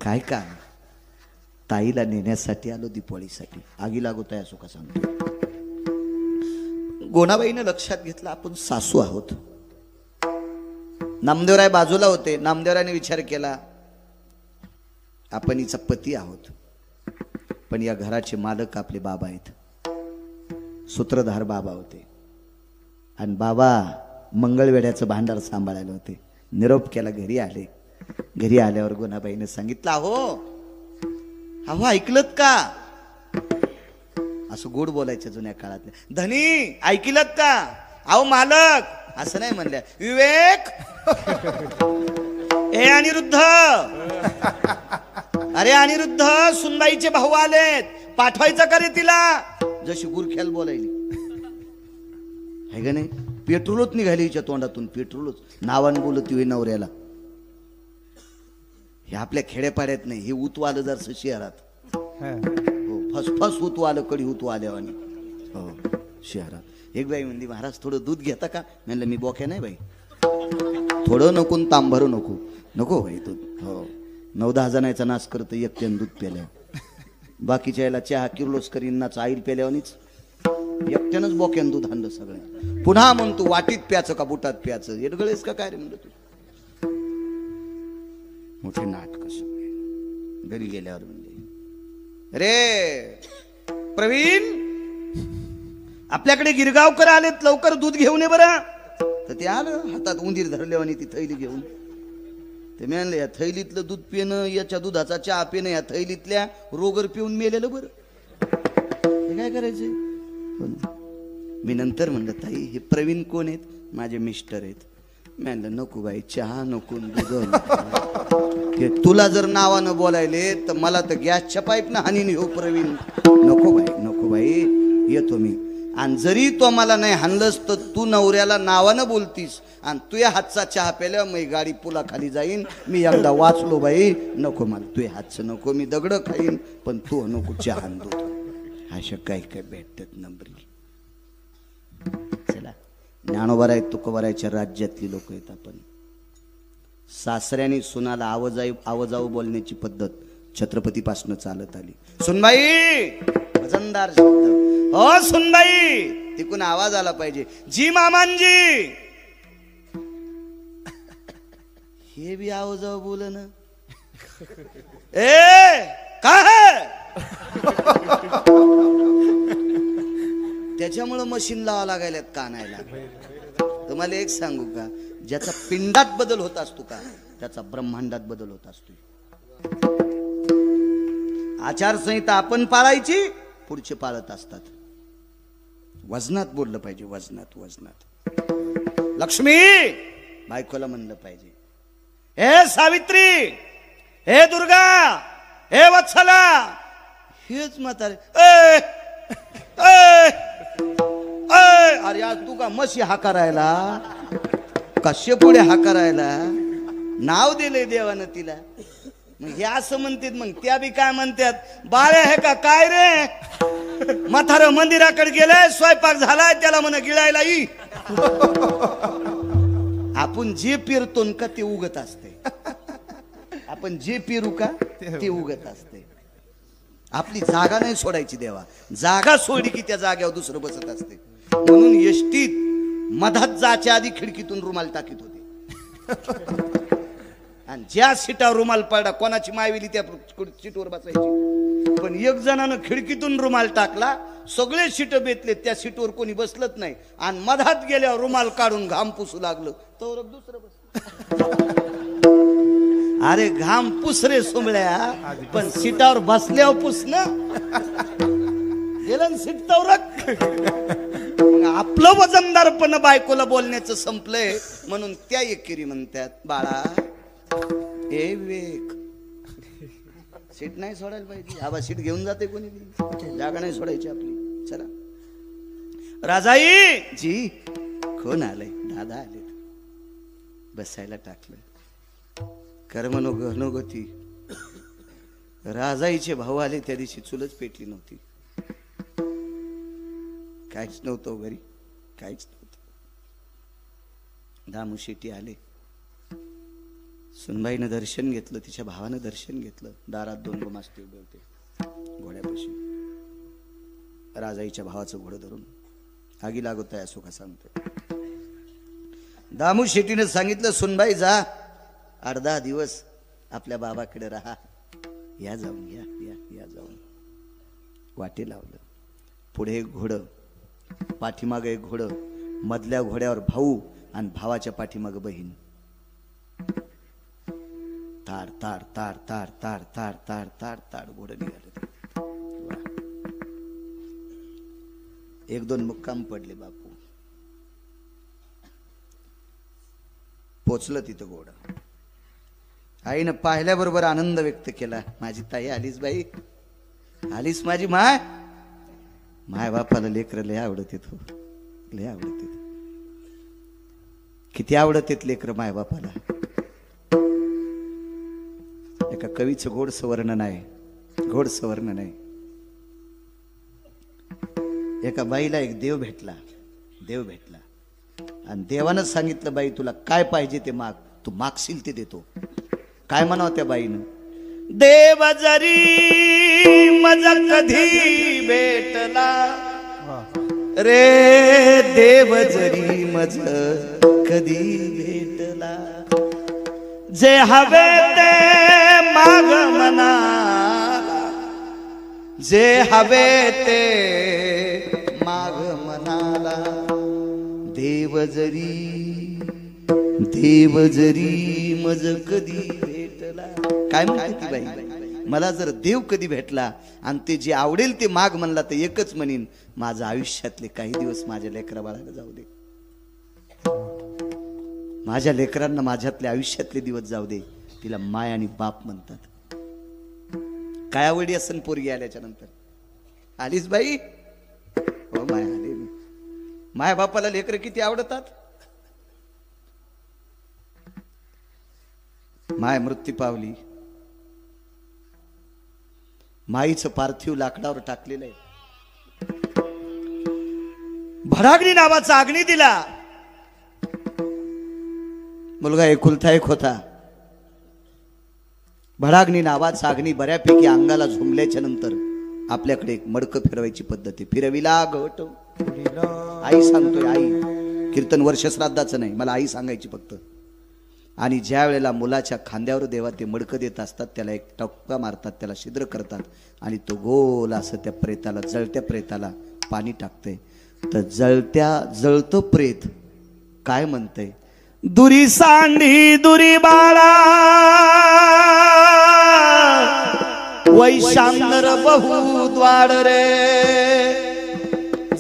काय का? ताईला नेण्यासाठी आलो, दीपावलीसाठी. आगी लागत आहे असो का सांगतो. गोणाबाईनं लक्षात घेतलं आपण सासू आहोत. नामदेवराय बाजूला होते. नामदेवरायने विचार केला, आपण हिचा पती आहोत, पण या घराचे मालक आपले बाबा आहेत. सूत्रधार बाबा होते आणि बाबा मंगळवेड्याचं भांडार सांभाळायला होते. निरोप केला, घरी आले. घरी आल्यावर गोणाबाईने सांगितलं, अहो ऐकलत का? असं गोड बोलायचं जुन्या काळातल्या. धनी ऐकलत का? अहो मालक असं नाही म्हणल्या. विवेक ए अनिरुद्ध, अरे अनिरुद्ध, सुनबाईचे भाऊ आलेत, पाठवायचं का रे तिला? जशी गुरख्याल बोलायली आहे का नाही. पेट्रोलच निघाली हिच्या तोंडातून, पेट्रोलच. नावान बोलत होई नवऱ्याला. हे आपल्या खेड्यापाड्यात नाही, हे उतू आलं जर शहरात. हो, फस उतू आलं, कडी उतू आल्यावानी. हो शहरात. एक बाई म्हणली, महाराज थोडं दूध घेता का? म्हणलं मी बोक्या नाही बाई, थोडं नको, तांभरू नको. नको बाई दूध. हो 9-10 जणांचा नाश करतं एकट्यानं दूध प्याल्या. बाकीच्या याला चहा किर्लोस करीनाच आईल पेल्यावनीच. एकट्यानंच बोक्यानं दूध आणलं सगळं. पुन्हा म्हणतो वाटीत प्याचं का बुटात प्याचं? येडगळेस का काय रे म्हणलं तू. मोठे नाटक सगळे. घरी गेल्यावर म्हणले, रे प्रवीण, आपल्याकडे गिरगावकर आलेत, लवकर दूध घेऊन ये बरं. तर ते आलं, हातात उंदीर धरल्यावर आणि ती थैली घेऊन. ते म्हणलं, या थैलीतलं दूध पिणं, याच्या दुधाचा चहा पिणं, या थैलीतल्या रोगर पिऊन मेलेलं बरं. हे काय करायचंय? मी नंतर म्हणलं, ताई हे प्रवीण कोण आहेत? माझे मिस्टर आहेत. म्हणलं, नको बाई, चहा नको, दूध. तुला जर नावानं बोलायले तर मला तर गॅसच्या पाईपनं हानीन हो प्रवीण. नको बाई येतो मी. आणि जरी तो मला नाही हाणलंस तर तू नवऱ्याला नावानं बोलतीस आणि तुझ्या हातचा चहा प्यायला मी गाडी पुलाखाली जाईन. मी एकदा वाचलो बाई, नको मला तुझ्या हातचं नको, मी दगड खाईन, पण तू नको चहा आण दूध. अशा काय भेटतात नंबरी. चला, ज्ञानोबाराय तुकोबारायच्या राज्यातली लोक आहेत आपण. सासऱ्याने सुनाला आवाजाऊ बोलण्याची पद्धत छत्रपतीपासून चालत आली. सुनबाई, वजनदार शब्द. हो सुनबाई, तिकून आवाज आला पाहिजे. जी मामांजी. हे बी आवाजाऊ बोल ना. ए काय? त्याच्यामुळं मशीन लावा लागायल्यात कानायला. तर तुम्हाला एक सांगू का, ज्याचा पिंडात बदल होत असतो का त्याचा ब्रह्मांडात बदल होत असतो. आचारसंहिता आपण पाळायची, पुढचे पाळत असतात. वजनात बोललं पाहिजे, वजनात वजनात. लक्ष्मी बायकोला म्हणलं पाहिजे, हे सावित्री, हे दुर्गा, हे वत्सला. हेच म्हातारे अरे आज तू का मशी हाकारायला, कशे पुढे हाकारायला, नाव दिले देवानं तिला. मग हे असं म्हणतात, मग त्या बी काय म्हणतात, बाळे हे का काय रे, म्हातारं मंदिराकडे गेलंय, स्वयंपाक झालाय, त्याला म्हण गिळायला ई. आपण जे पेरतो का ते उगत असते, आपण जे पेरू का ते उगत असते. आपली जागा नाही सोडायची देवा, जागा सोडली की त्या जाग्यावर दुसरं बसत असते. म्हणून एसटीत मधात जाच्या आधी खिडकीतून रुमाल टाकीत होते, आणि ज्या सीटावर रुमाल पडला कोणाची मायविली त्या सीटवर बसायची. पण एक जणानं खिडकीतून रुमाल टाकला, सगळे सीट बेतले, त्या सीटवर कोणी बसलत नाही, आणि मधात गेल्यावर रुमाल काढून घाम पुसू लागलं, तर दुसरं बस. अरे घाम पुस रे सोमळ्या, पण सीटावर बसल्यावर पुस ना, गेलं सीट तवरक. आपलं वजनदारपण बायकोला बोलण्याचं संपलंय, म्हणून त्या एकेरी म्हणतात, बाळा हे विवेक, सीट नाही सोडायला पाहिजे. आबा सीट घेऊन जाते कोणी, जागा नाही सोडायची आपली. चला राजाई जी, कोण आलंय, दादा आले, बसायला टाकलं. कर्मनो गहनोगती, राजाईचे भाऊ आले, त्या दिवशी चुलच पेटली नव्हती, काहीच नव्हतं घरी, काहीच नव्हतं. दामू शेट्टी आले, सुनबाईनं दर्शन घेतलं, तिच्या भावानं दर्शन घेतलं. दारात 2 गुमास्ते उभे होते घोड्यापाशी. राजाईच्या भावाचं घोडं धरून आगी लागत आहे असो का सांगतो. दामू शेट्टीनं सांगितलं, सुनबाई जा, 8-10 दिवस आपल्या बाबाकडे राहा, या जाऊन, या जाऊन. वाटे लावलं. पुढे एक घोडं, पाठीमागं एक घोडं, मधल्या घोड्यावर भाऊ आणि भावाच्या पाठीमागं बहीण. ताड ताड ताड ताड ताड ताड ताड ताड ताड घोडं निघाले. 1-2 मुक्काम पडले बापू. पोचलं तिथं घोडं. आईनं पाहिल्याबरोबर आनंद व्यक्त केला, माझी ताई आलीस बाई, आलीस माझी माय. माय बापाला लेकर लय आवडत येत, लय आवडत येत. किती आवडत येत लेकर माय बापाला. एका कवीचं गोडसं वर्णन आहे, गोडसं वर्णन आहे. एका बाईला एक देव भेटला, आणि देवानं सांगितलं, बाई तुला काय पाहिजे ते माग, तू मागशील ते देतो. काय म्हणावं त्या बाईनं, देव जरी मज कधी भेटला रे, देव जरी मज कधी भेटला, जे हवे ते माग मना, जे हवे ते माग मनाला, देव जरी मज कधी भेटला. काय म्हणते ती बाई, मला जर देव कधी भेटला आणि ते जे आवडेल ते माग म्हणला तर एकच म्हणीन, माझं आयुष्यातले काही दिवस माझ्या लेकरा बाळाला जाऊ दे, माझ्या लेकरांना माझ्यातले आयुष्यातले दिवस जाऊ दे. तिला माय आणि बाप म्हणतात. काय आवडी असन पोरगी आल्याच्या नंतर, आलीस बाई, हो माय आले. माय बापाला लेकर किती आवडतात. माय मृत्यू पावली, माईचं पार्थिव लाकडावर टाकलेलं आहे. भडाग्नी नावाचा अग्नी दिला. मुलगा एकुलता एक होता. भडाग्नी नावाचा अग्नी बऱ्यापैकी अंगाला झुंबल्याच्या नंतर आपल्याकडे एक मडकं फिरवायची पद्धत आहे. फिरविला गट, आई सांगतोय, आई कीर्तन वर्षश्राद्धाचं नाही, मला आई सांगायची फक्त. आणि ज्या वेळेला मुलाच्या खांद्यावर देवा ते मडकं देत असतात, त्याला एक टप्पा मारतात, त्याला छिद्र करतात, आणि तो गोल असं त्या प्रेताला, जळत्या प्रेताला पाणी टाकते. तर जळतं प्रेत काय म्हणतंय? दुरी सांडी दुरी बाळा वैशांतर बहुद्वार रे,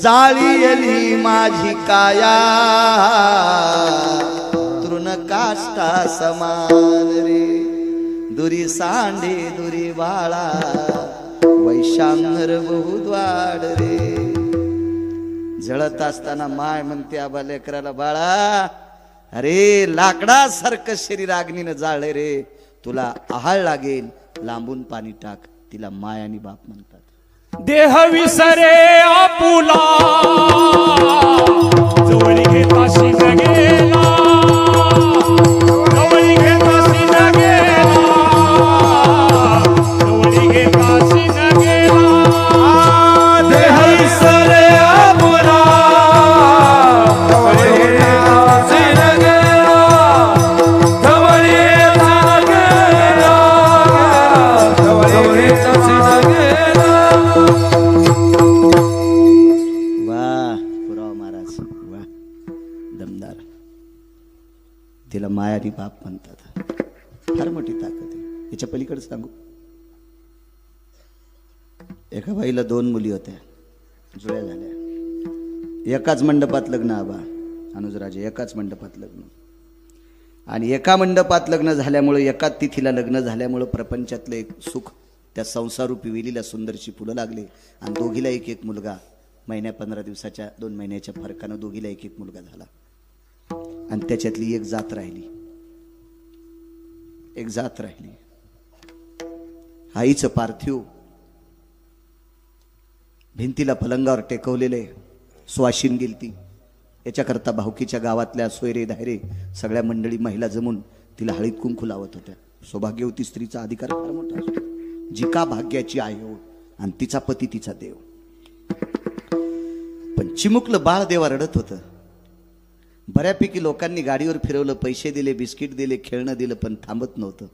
जाळी एली माझी काया तृण काष्टा समान रे. दुरी सांडी दुरी बाळा वैशांतर बहुद्वार रे. जळत असताना माय म्हणते आबा लेकराला, बाळा अरे लाकडासारखं शरीर अग्नीनं जाळले रे, तुला आहाळ लागेल, लांबून पाणी टाक. तिला माय आणि बाप म्हणतात. देह विसरे आपुला जवळ घेताशी न गेला, जवळ घेताशी न गेला, जवळ घेताशी न गेला. देह विसरे आपुला जवळ घेताशी न गेला, जवळ घेताशी न गेला, जवळ घेताशी न गेला. वाह पुराव महाराज वाह, दमदार. तिला माय आणि बाप म्हणतात. फार मोठी ताकद आहे. याच्या पलीकडे सांगू, एका बाईला 2 मुली होत्या, जुळ्या झाल्या. एकाच मंडपात लग्न. आबा अनुजराजे एकाच मंडपात लग्न. आणि एका मंडपात लग्न झाल्यामुळे, एकाच तिथीला लग्न झाल्यामुळं प्रपंचातलं एक सुख त्या संसारूपी वेलीला सुंदरशी फुलं लागले. आणि दोघीला एक एक मुलगा. महिन्या 15 दिवसाच्या 2 महिन्याच्या फरकानं दोघीला एक एक मुलगा झाला. आणि त्याच्यातली एक जात राहिली. एक जात राहिली. आईचं पार्थिव भिंतीला पलंगावर टेकवलेले. स्वाशीन गेलती. याच्याकरता भावकीच्या गावातल्या सोयरे धायरे सगळ्या मंडळी महिला जमून तिला हळीत कुंकू लावत होत्या. सौभाग्यवती स्त्रीचा अधिकार फार मोठा असतो. जी का भाग्याची आहे हो, आणि तिचा पती तिचा देव. पण चिमुकलं बाळ देवा रडत होतं. बऱ्यापैकी लोकांनी गाडीवर फिरवलं, पैसे दिले, बिस्किट दिले, खेळणं दिलं, पण थांबत नव्हतं.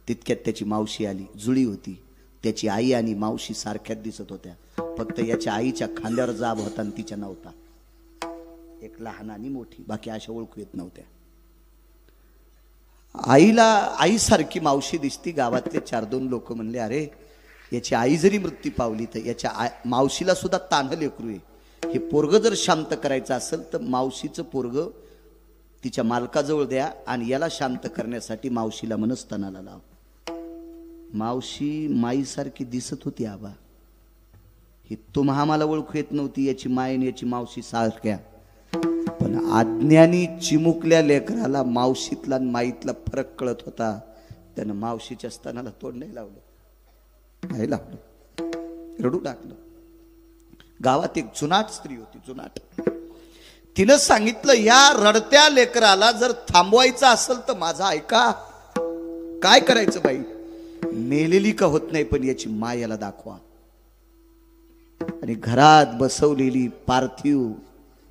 तितक्यात त्याची मावशी आली. जुळी होती. त्याची आई आणि मावशी सारख्याच दिसत होत्या. फक्त याच्या आईच्या खांद्यावर जाब होता आणि तिच्या नव्हता. एक लहान आणि मोठी, बाकी अशा ओळखू येत नव्हत्या. आईला आईसारखी मावशी दिसती. गावातले 4-2 लोक म्हणले, अरे याची आई जरी मृत्यू पावली तर याच्या मावशीला सुद्धा तान्ह लेकरू आहे. हे पोरग जर शांत करायचं असेल तर मावशीचं पोरग तिच्या मालकाजवळ द्या आणि याला शांत करण्यासाठी मावशीला मनस्तनाला लाव. मावशी माईसारखी दिसत होती. आबा ही तुम्हा आम्हाला ओळखू येत नव्हती. याची माय आणि याची मावशी सारख्या. पण अज्ञानी चिमुकल्या लेकराला मावशीतला आणि माईतला फरक कळत होता. त्यानं मावशीच्या स्तनाला तोंड नाही लावलं. नाही लावलं. रडू लागलं. गावात एक जुनाट स्त्री होती. जुनाट. तिनं सांगितलं, या रडत्या लेकराला जर थांबवायचं असेल तर माझा ऐका. काय करायचं बाई? मेलेली का होत नाही, पण याची माय याला दाखवा. आणि घरात बसवलेली पार्थिव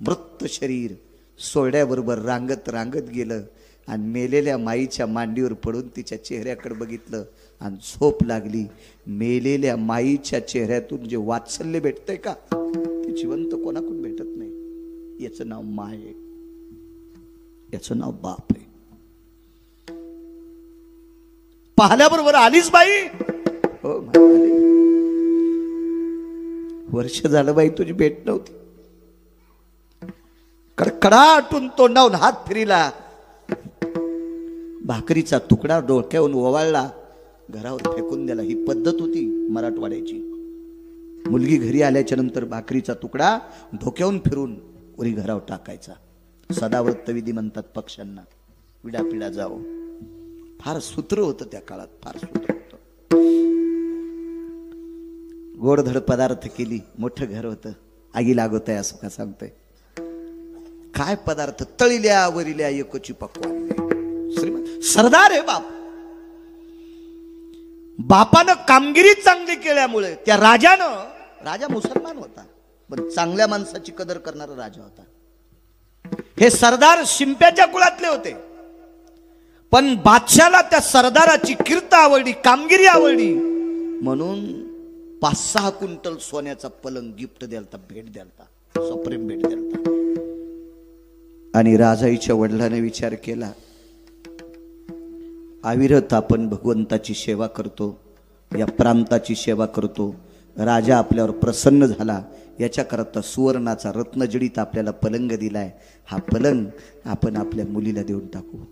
मृत शरीर सोहळ्याबरोबर रांगत रांगत गेलं आणि मेलेल्या माईच्या मांडीवर पडून तिच्या चेहऱ्याकडे बघितलं आणि झोप लागली. मेलेल्या माईच्या चेहऱ्यातून जे वात्सल्य भेटतंय का, ते जिवंत कोणाकडून भेटत नाही. याचं नाव माय आहे. याचं नाव बाप आहे. पाहिल्याबरोबर आलीच बाई. हो आली. वर्ष झालं बाई तुझी भेट नव्हती. कडकडाटून तोंडावून हात फिरिला. भाकरीचा तुकडा डोक्यावरून ओवाळला, घरावर फेकून दिला. ही पद्धत होती मराठवाड्याची. मुलगी घरी आल्याच्या नंतर भाकरीचा तुकडा डोक्यावरून फिरून वरी घरावर टाकायचा. सदाव्रत विधी म्हणतात पक्ष्यांना. विडापिडा जाओ. फार सूत्र होतं त्या काळात. फार सूत्र होतं. गोडधड पदार्थ केली. मोठं घर होतं. आगी लागत आहे असं का सांगतोय. काय पदार्थ? तळील्या वरिल्या एकोची पक्वान. श्रीमंत सरदार आहे बाप. बापानं कामगिरी चांगली केल्यामुळे त्या राजानं, राजा मुसलमान होता पण चांगल्या माणसाची कदर करणारा राजा होता. हे सरदार शिंप्याच्या कुळातले होते, पण बादशाला त्या सरदाराची कीर्त आवडली, कामगिरी आवडली, म्हणून 5-6 क्विंटल सोन्याचा पलंग गिफ्ट द्यालता, भेट द्यालता, सप्रेम भेट द्यालता. आणि राजाईच्या वडिलांनी विचार केला, अविरत आपण भगवंताची सेवा करतो, या प्रांताची सेवा करतो, राजा आपल्यावर प्रसन्न झाला, याच्याकरता सुवर्णाचा रत्नजडीत आपल्याला पलंग दिलाय, हा पलंग आपण आपल्या मुलीला देऊन टाकू.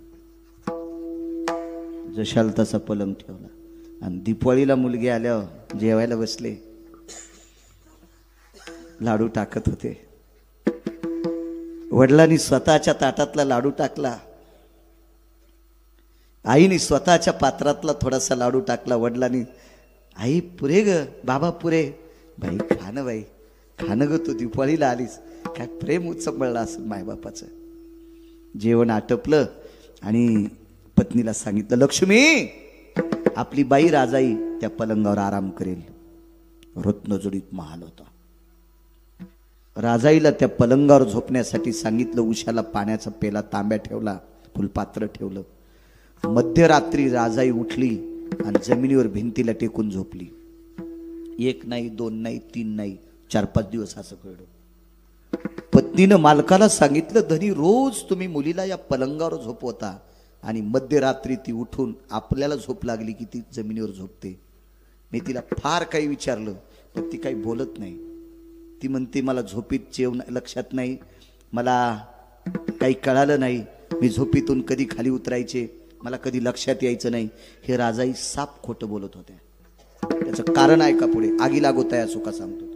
जशाल तसा पलंग ठेवला. आणि दिवाळीला मुलगी आल्यावर जेवायला बसले, लाडू टाकत होते. वडिलांनी स्वतःच्या ताटातला लाडू टाकला, आईने स्वतःच्या पात्रातला थोडासा लाडू टाकला. वडिलांनी, आई पुरे ग, बाबा पुरे. बाई खाणं, बाई खाणं ग, तू दिवाळीला आलीस, काय प्रेम उचंबळलं असेल मायबापाचं. जेवण आटपलं आणि पत्नीला सांगितलं, लक्ष्मी, आपली बाई राजाई त्या पलंगावर आराम करेल. रत्नजडीत महाल होता. राजाईला त्या पलंगावर झोपण्यासाठी सांगितलं. उशाला पाण्याचा पेला, तांब्या ठेवला, फुलपात्र ठेवलं. मध्यरात्री राजाई उठली आणि जमिनीवर भिंतीला टेकून झोपली. 1 नाही, 2 नाही, 3 नाही, 4-5 दिवस असं कळलं. पत्नीनं मालकाला सांगितलं, धनी, रोज तुम्ही मुलीला या पलंगावर झोपवता आणि मध्यरात्री ती उठून आपल्याला झोप लागली की ती जमिनीवर झोपते. मी तिला फार काही विचारलं पण ती काही बोलत नाही. ती म्हणते, मला झोपीत जेवण लक्षात नाही, मला काही कळालं नाही, मी झोपीतून कधी खाली उतरायचे, मला कधी लक्षात यायचं नाही. हे राजाई साप खोटं बोलत होत्या. त्याचं कारण आहे का पुढे, आगी लागोत आहे असो का सांगतो.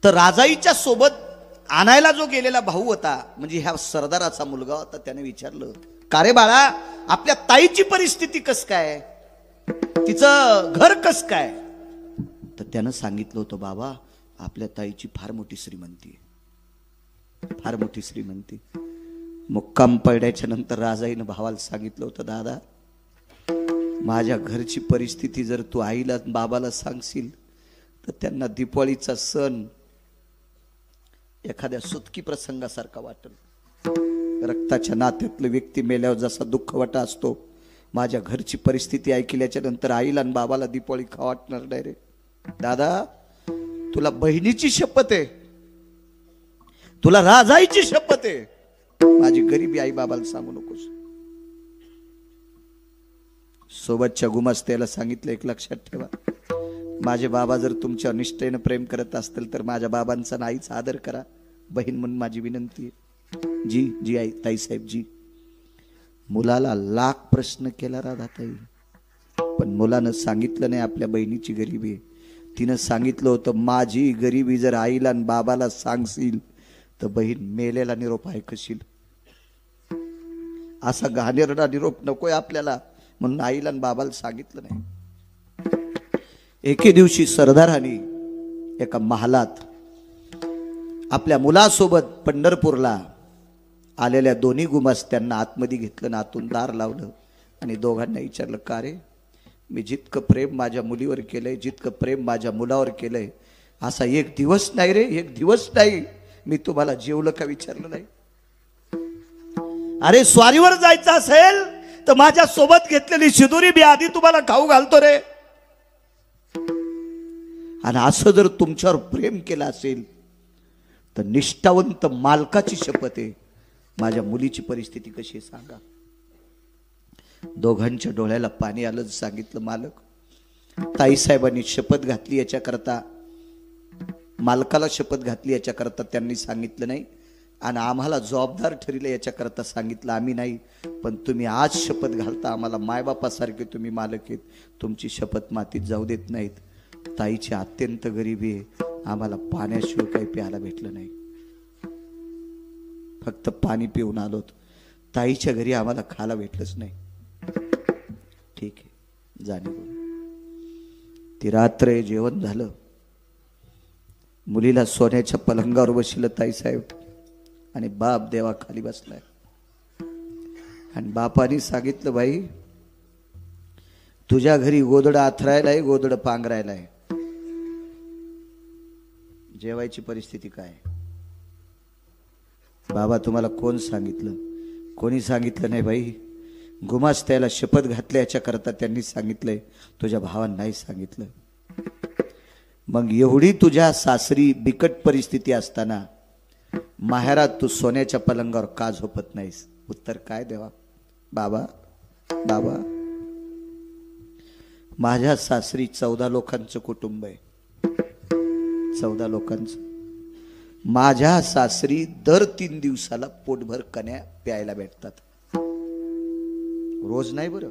तर राजाईच्या सोबत आणायला जो गेलेला भाऊ होता, म्हणजे ह्या सरदाराचा मुलगा होता, त्याने विचारलं, का रे बाळा, आपल्या ताईची परिस्थिती कस काय, तिचं घर कस काय. तर त्यानं सांगितलं होतं, बाबा आपल्या ताईची फार मोठी श्रीमंती आहे, फार मोठी श्रीमंती. मुक्काम पडल्याच्या नंतर राजाईनं भावाला सांगितलं होतं, दादा माझ्या घरची परिस्थिती जर तू आईला बाबाला सांगशील तर त्यांना दिवाळीचा सण एखाद्या सुतकी प्रसंगासारखा वाटेल. रक्ताच्या नात्यातलं व्यक्ती मेल्यावर जसा दुःख वाटा असतो, माझ्या घरची परिस्थिती ऐकल्याच्या नंतर आईला आणि बाबाला दिवाळी खा वाटणार नाही रे. दादा तुला बहिणीची शपथ आहे, तुला राजाईची शपथ आहे, माझी गरीबी आई बाबाला सांगू नकोस. सोबतच्या गुमास्त्याला सांगितलं, एक लक्षात ठेवा, माझे बाबा जर तुमच्या निष्ठेनं प्रेम करत असतील तर माझ्या बाबांचा आणि आईचा आदर करा. बहीण म्हणून माझी विनंती आहे. जी जी आई, ताईसाहेब जी. मुलाला लाख प्रश्न केला राधाताई, पण मुलानं सांगितलं नाही आपल्या बहिणीची गरिबी आहे. तिनं सांगितलं होतं, माझी गरिबी जर आईला आणि बाबाला सांगशील तर बहीण मेलेला निरोप ऐकशील. असा घाणेरडा निरोप नकोय आपल्याला, म्हणून आईला आणि बाबाला सांगितलं नाही. एके दिवशी सरदारांनी एका महालात आपल्या मुलासोबत पंढरपूरला आलेल्या दोन्ही गुमास्त्यांना आतमध्ये घेतलं, नातून दार लावलं आणि दोघांना विचारलं, का रे, मी जितकं प्रेम माझ्या मुलीवर केलंय, जितकं प्रेम माझ्या मुलावर केलंय, असा एक दिवस नाही रे, एक दिवस नाही मी तुम्हाला जेवलं का विचारलं नाही. अरे स्वारीवर जायचं असेल तर माझ्या सोबत घेतलेली शिदुरी बी आधी तुम्हाला खाऊ घालतो रे. आणि असं जर तुमच्यावर प्रेम केलं असेल तर निष्ठावंत मालकाची शपथ आहे, माझ्या मुलीची परिस्थिती कशी आहे सांगा. दोघांच्या डोळ्याला पाणी आलं. सांगितलं, मालक, ताईसाहेबांनी शपथ घातली याच्याकरता, मालकाला शपथ घातली याच्याकरता त्यांनी सांगितलं नाही, आणि आम्हाला जबाबदार ठरले याच्याकरता सांगितलं आम्ही नाही. पण तुम्ही आज शपथ घालता, आम्हाला मायबापासारखे तुम्ही मालक आहेत, तुमची शपथ मातीत जाऊ देत नाहीत. ताईची अत्यंत गरिबी आहे, आम्हाला पाण्याशिवाय काही प्यायला भेटलं नाही, फक्त पाणी पिऊन आलोत, ताईच्या घरी आम्हाला खायला भेटलंच नाही. ठीक आहे, जाणे. ती रात्र जेवण झालं, मुलीला सोन्याच्या पलंगावर बसलं ताईसाहेब, आणि बाप देवा खाली बसलाय. आणि बापाने सांगितलं, बाई तुझ्या घरी गोदड आथरायलाय, गोदड पांघरायलाय, जेवायची परिस्थिती काय. बाबा तुम्हाला कोण सांगितलं. कोणी सांगितलं नाही बाई, गुमास्त्याला शपथ घातल्याच्या करता त्यांनी सांगितलंय, तुझ्या भावानं नाही सांगितलं. मग एवढी तुझ्या सासरी बिकट परिस्थिती असताना माहेरात तू सोन्याच्या पलंगावर का झोपत नाहीस? उत्तर काय देवा? बाबा बाबा, माझ्या सासरी 14 लोकांचं कुटुंब आहे. 14 लोकांचं. माझ्या सासरी दर 3 दिवसाला पोटभर कन्या प्यायला भेटतात. रोज नाही बरं,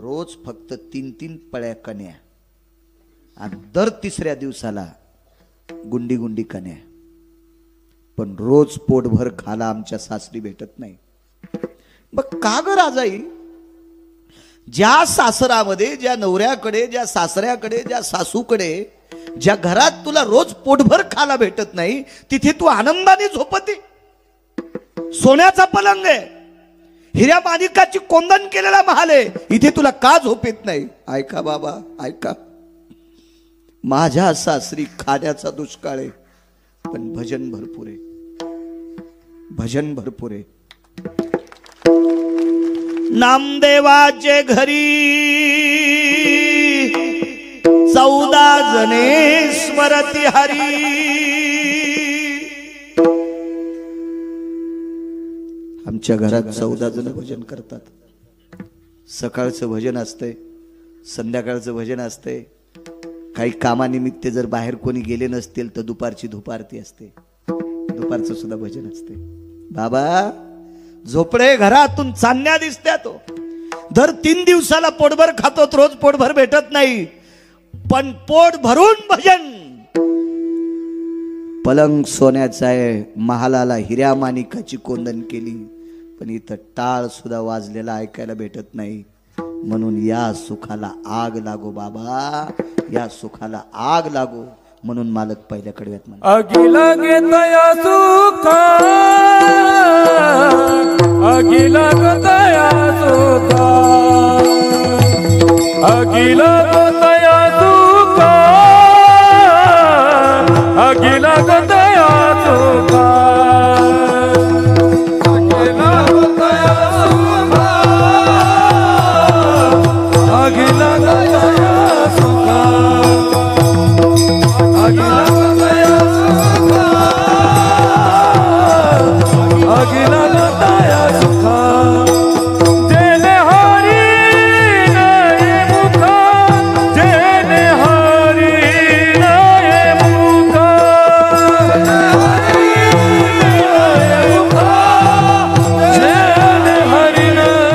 रोज फक्त 3-3 पळ्या कन्या, आणि दर 3ऱ्या दिवसाला गुंडी गुंडी कन्या. पण रोज पोटभर खाला आमच्या सासरी भेटत नाही. मग का ग राजाई? ज्या सासरामध्ये, ज्या नवऱ्याकडे, ज्या सासऱ्याकडे, ज्या सासूकडे, ज्या घरात तुला रोज पोटभर खाला भेटत नाही, तिथे तू आनंदाने झोपते. सोन्याचा पलंग आहे, हिऱ्या माणिकाची कोंदण केलेला महाल आहे, इथे तुला का झोप येत नाही? ऐका बाबा ऐका, माझ्या सासरी खाण्याचा दुष्काळ आहे, पण भजन भरपूर आहे. भजन भरपूर आहे. नामदेवाचे घरी 14 जणे स्मरती हरी. आमच्या घरात 14 जण भजन करतात. सकाळचं भजन असतंय, संध्याकाळचं भजन असतंय. काही कामानिमित्त जर बाहेर कोणी गेले नसतील तर दुपारची धुपारती असते, दुपारचं सुद्धा भजन असते. बाबा, झोपडे घरातून चांदण्या दिसत्यात. दर 3 दिवसाला पोटभर खातो, रोज पोटभर भेटत नाही, पण पोट भरून भजन. पलंग सोन्याचा आहे, महालाला हिऱ्या माणिकाची कोंदण केली, पण इथं टाळ सुद्धा वाजलेला ऐकायला भेटत नाही. म्हणून या सुखाला आग लागो बाबा, या सुखाला आग लागो. म्हणून मालक पहिल्या कडव्यात म्हणा, अगिला घेतया सुखा, अगिला घेतया सुखा, अगिला घेतया सुखा, अगिला घेतया सुखा, अगिला घेतया सुखा, अगिला घेतया सुखा, अगिला घेतया सुखा, अगिला घेतया सुखा. जेने हरी नये मुखा, जेने हरी नये मुखा, जेने हरी नये मुखा, जेने हरी नये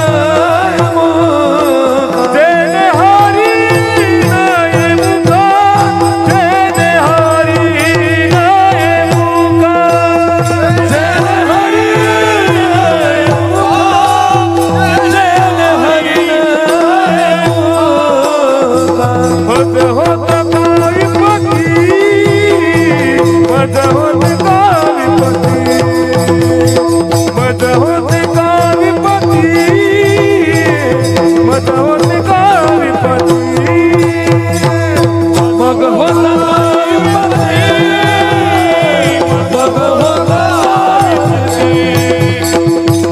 मुखा, जेने हरी नये मुखा, जेने हरी नये मुखा, जेने हरी नये मुखा. होत होत काविपती, मज होत काविपती, मज होत काविपती, मज होत काविपती, मग होत काविपती, मग होत काविपती,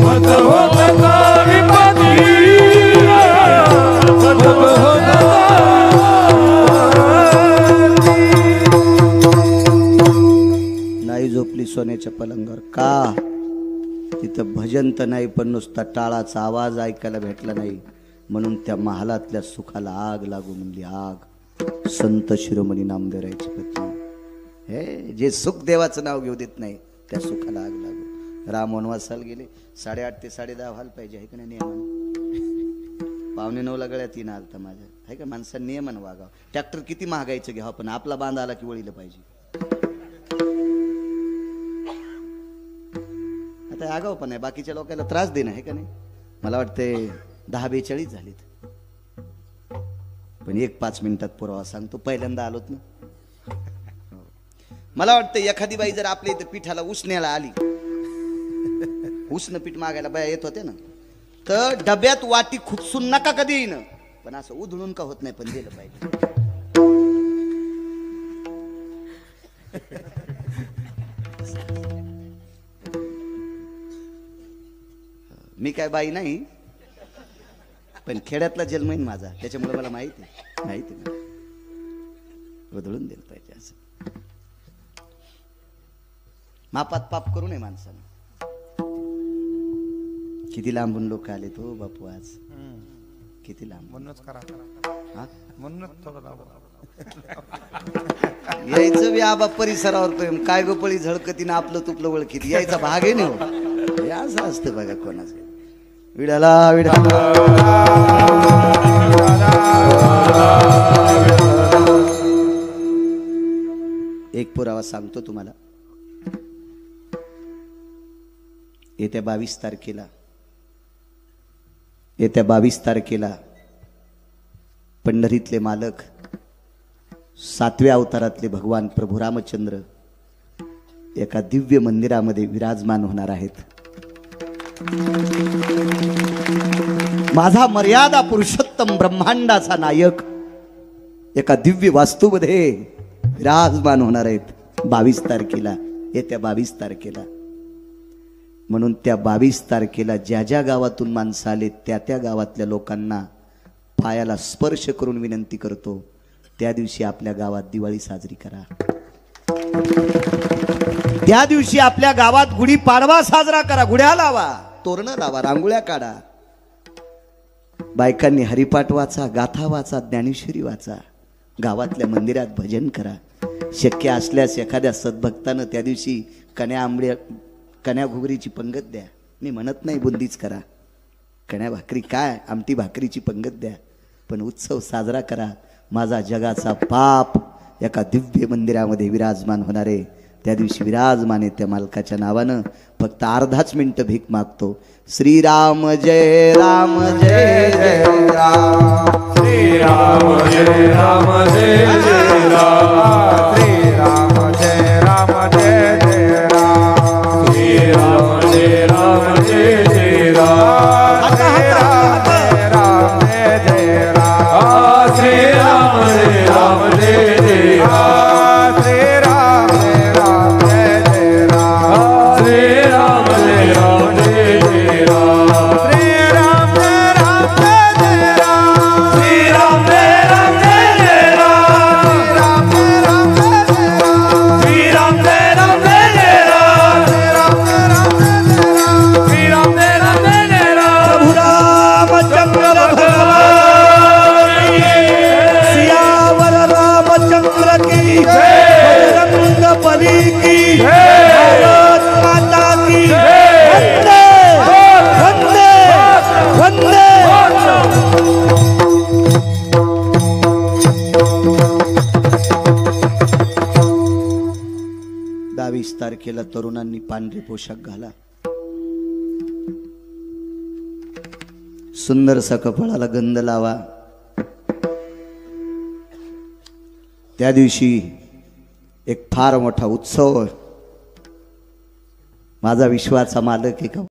मग होत काविपती, मग होत नाही झोपली सोन्याच्या पलंगावर का? तिथं भजन तर नाही, पण नुसता टाळाचा आवाज ऐकायला भेटला नाही. म्हणून त्या महालातल्या सुखाला आग लागू म्हणली आग. संत शिरोमणी नामदेवरायची पत्नी, हे जे सुख देवाचं नाव घेऊ देत नाही, त्या सुखाला आग लागू. राम वनवासाला गेले, 8:30 ते 10:30 व्हायला पाहिजे, आहे का नाही नियमानं? 8:45 गळ्यात येणं आलं तर माझ्या, आहे का? माणसानं नियमानं वागावं. ट्रॅक्टर किती महागायचं घ्यावं, पण आपला बांधा आला की वळीलं पाहिजे. आता आगाव पण आहे, बाकीच्या लोकांना त्रास देणं, आहे का नाही? मला वाटते 10:42 झालीत, पण 1-5 मिनिटात पुरावा सांगतो. पहिल्यांदा आलोत ना. मला वाटतं एखादी बाई जर आपल्या इथं पिठाला उसण्याला आली, उसनं पीठ मागायला बाया येत होते ना, तर डब्यात वाटी खुपसून नका कधी येईन, पण असं उधळून का होत नाही, पण दिलं पाहिजे. मी काय बाई नाही, पण खेड्यातला जन्म आहे माझा, त्याच्यामुळे मला माहिती आहे. उधळून दिलं पाहिजे असं. मापात पाप करू नये माणसानं. किती लांबून लोक आले तो बापू आज, किती लांब. म्हणूनच करा, हा? म्हणूनच थोडं लावा. यायचं बी आबा परिसरावर प्रेम, काय गोपळी झळकतीनं आपलं तुपलं ओळखीत यायचा भाग आहे नाही. हे असं असतं बघा कोणाचं. विडाला विडाला एक पुरावा सांगतो तुम्हाला. येत्या 22 तारखेला पंढरीतले मालक, 7व्या अवतारातले भगवान प्रभू रामचंद्र एका दिव्य मंदिरामध्ये विराजमान होणार आहेत. माझा मर्यादा पुरुषोत्तम ब्रह्मांडाचा नायक एका दिव्य वास्तूमध्ये विराजमान होणार आहेत 22 तारखेला, येत्या 22 तारखेला. म्हणून त्या 22 तारखेला ज्या ज्या गावातून माणसं आले त्या त्या गावातल्या लोकांना पायाला स्पर्श करून विनंती करतो, त्या दिवशी आपल्या गावात दिवाळी साजरी करा. त्या दिवशी आपल्या गावात गुढीपाडवा साजरा करा. गुढ्या लावा, तोरणं लावा, रांगोळ्या काढा. बायकांनी हरिपाठ वाचा, गाथा वाचा, ज्ञानेश्वरी वाचा. गावातल्या मंदिरात भजन करा. शक्य असल्यास एखाद्या सद्भक्तानं त्या दिवशी कण्या घुगरीची पंगत द्या. मी म्हणत नाही बुंदीच करा, कण्या भाकरी काय, आमटी भाकरीची पंगत द्या, पण उत्सव साजरा करा. माझा जगाचा बाप एका दिव्य मंदिरामध्ये विराजमान होणार आहे. त्या दिवशी विराजमान आहे त्या मालकाच्या नावानं फक्त अर्धाच मिनिट भीक मागतो. श्रीराम जय राम जय जय राम, श्रीराम जय राम जय जय राम, श्रीराम जय राम जय जय राम, श्रीराम जय राम जय जय राम, श्रीराम जय राम जय जय राम, श्रीराम जय राम जय जय राम, श्रीराम जय राम जय जय राम, श्रीराम जय राम जय जय राम, श्रीराम जय राम जय जय राम, श्रीराम जय राम जय जय राम, श्रीराम जय राम जय जय राम, श्रीराम जय राम जय जय राम, श्रीराम जय राम जय जय राम, श्रीराम जय राम जय जय राम, प्रभु रामचंद्र सियावर रामचंद्र की बजरंग बली की भारत माता की वंदे वंदे वंदे. 22 तारखेला तरुणांनी पांढरे पोशाख घाला. सुंदरसा कपाळाला गंध लावा. त्या दिवशी एक फार मोठा उत्सव माझा विश्वाचा मालक एका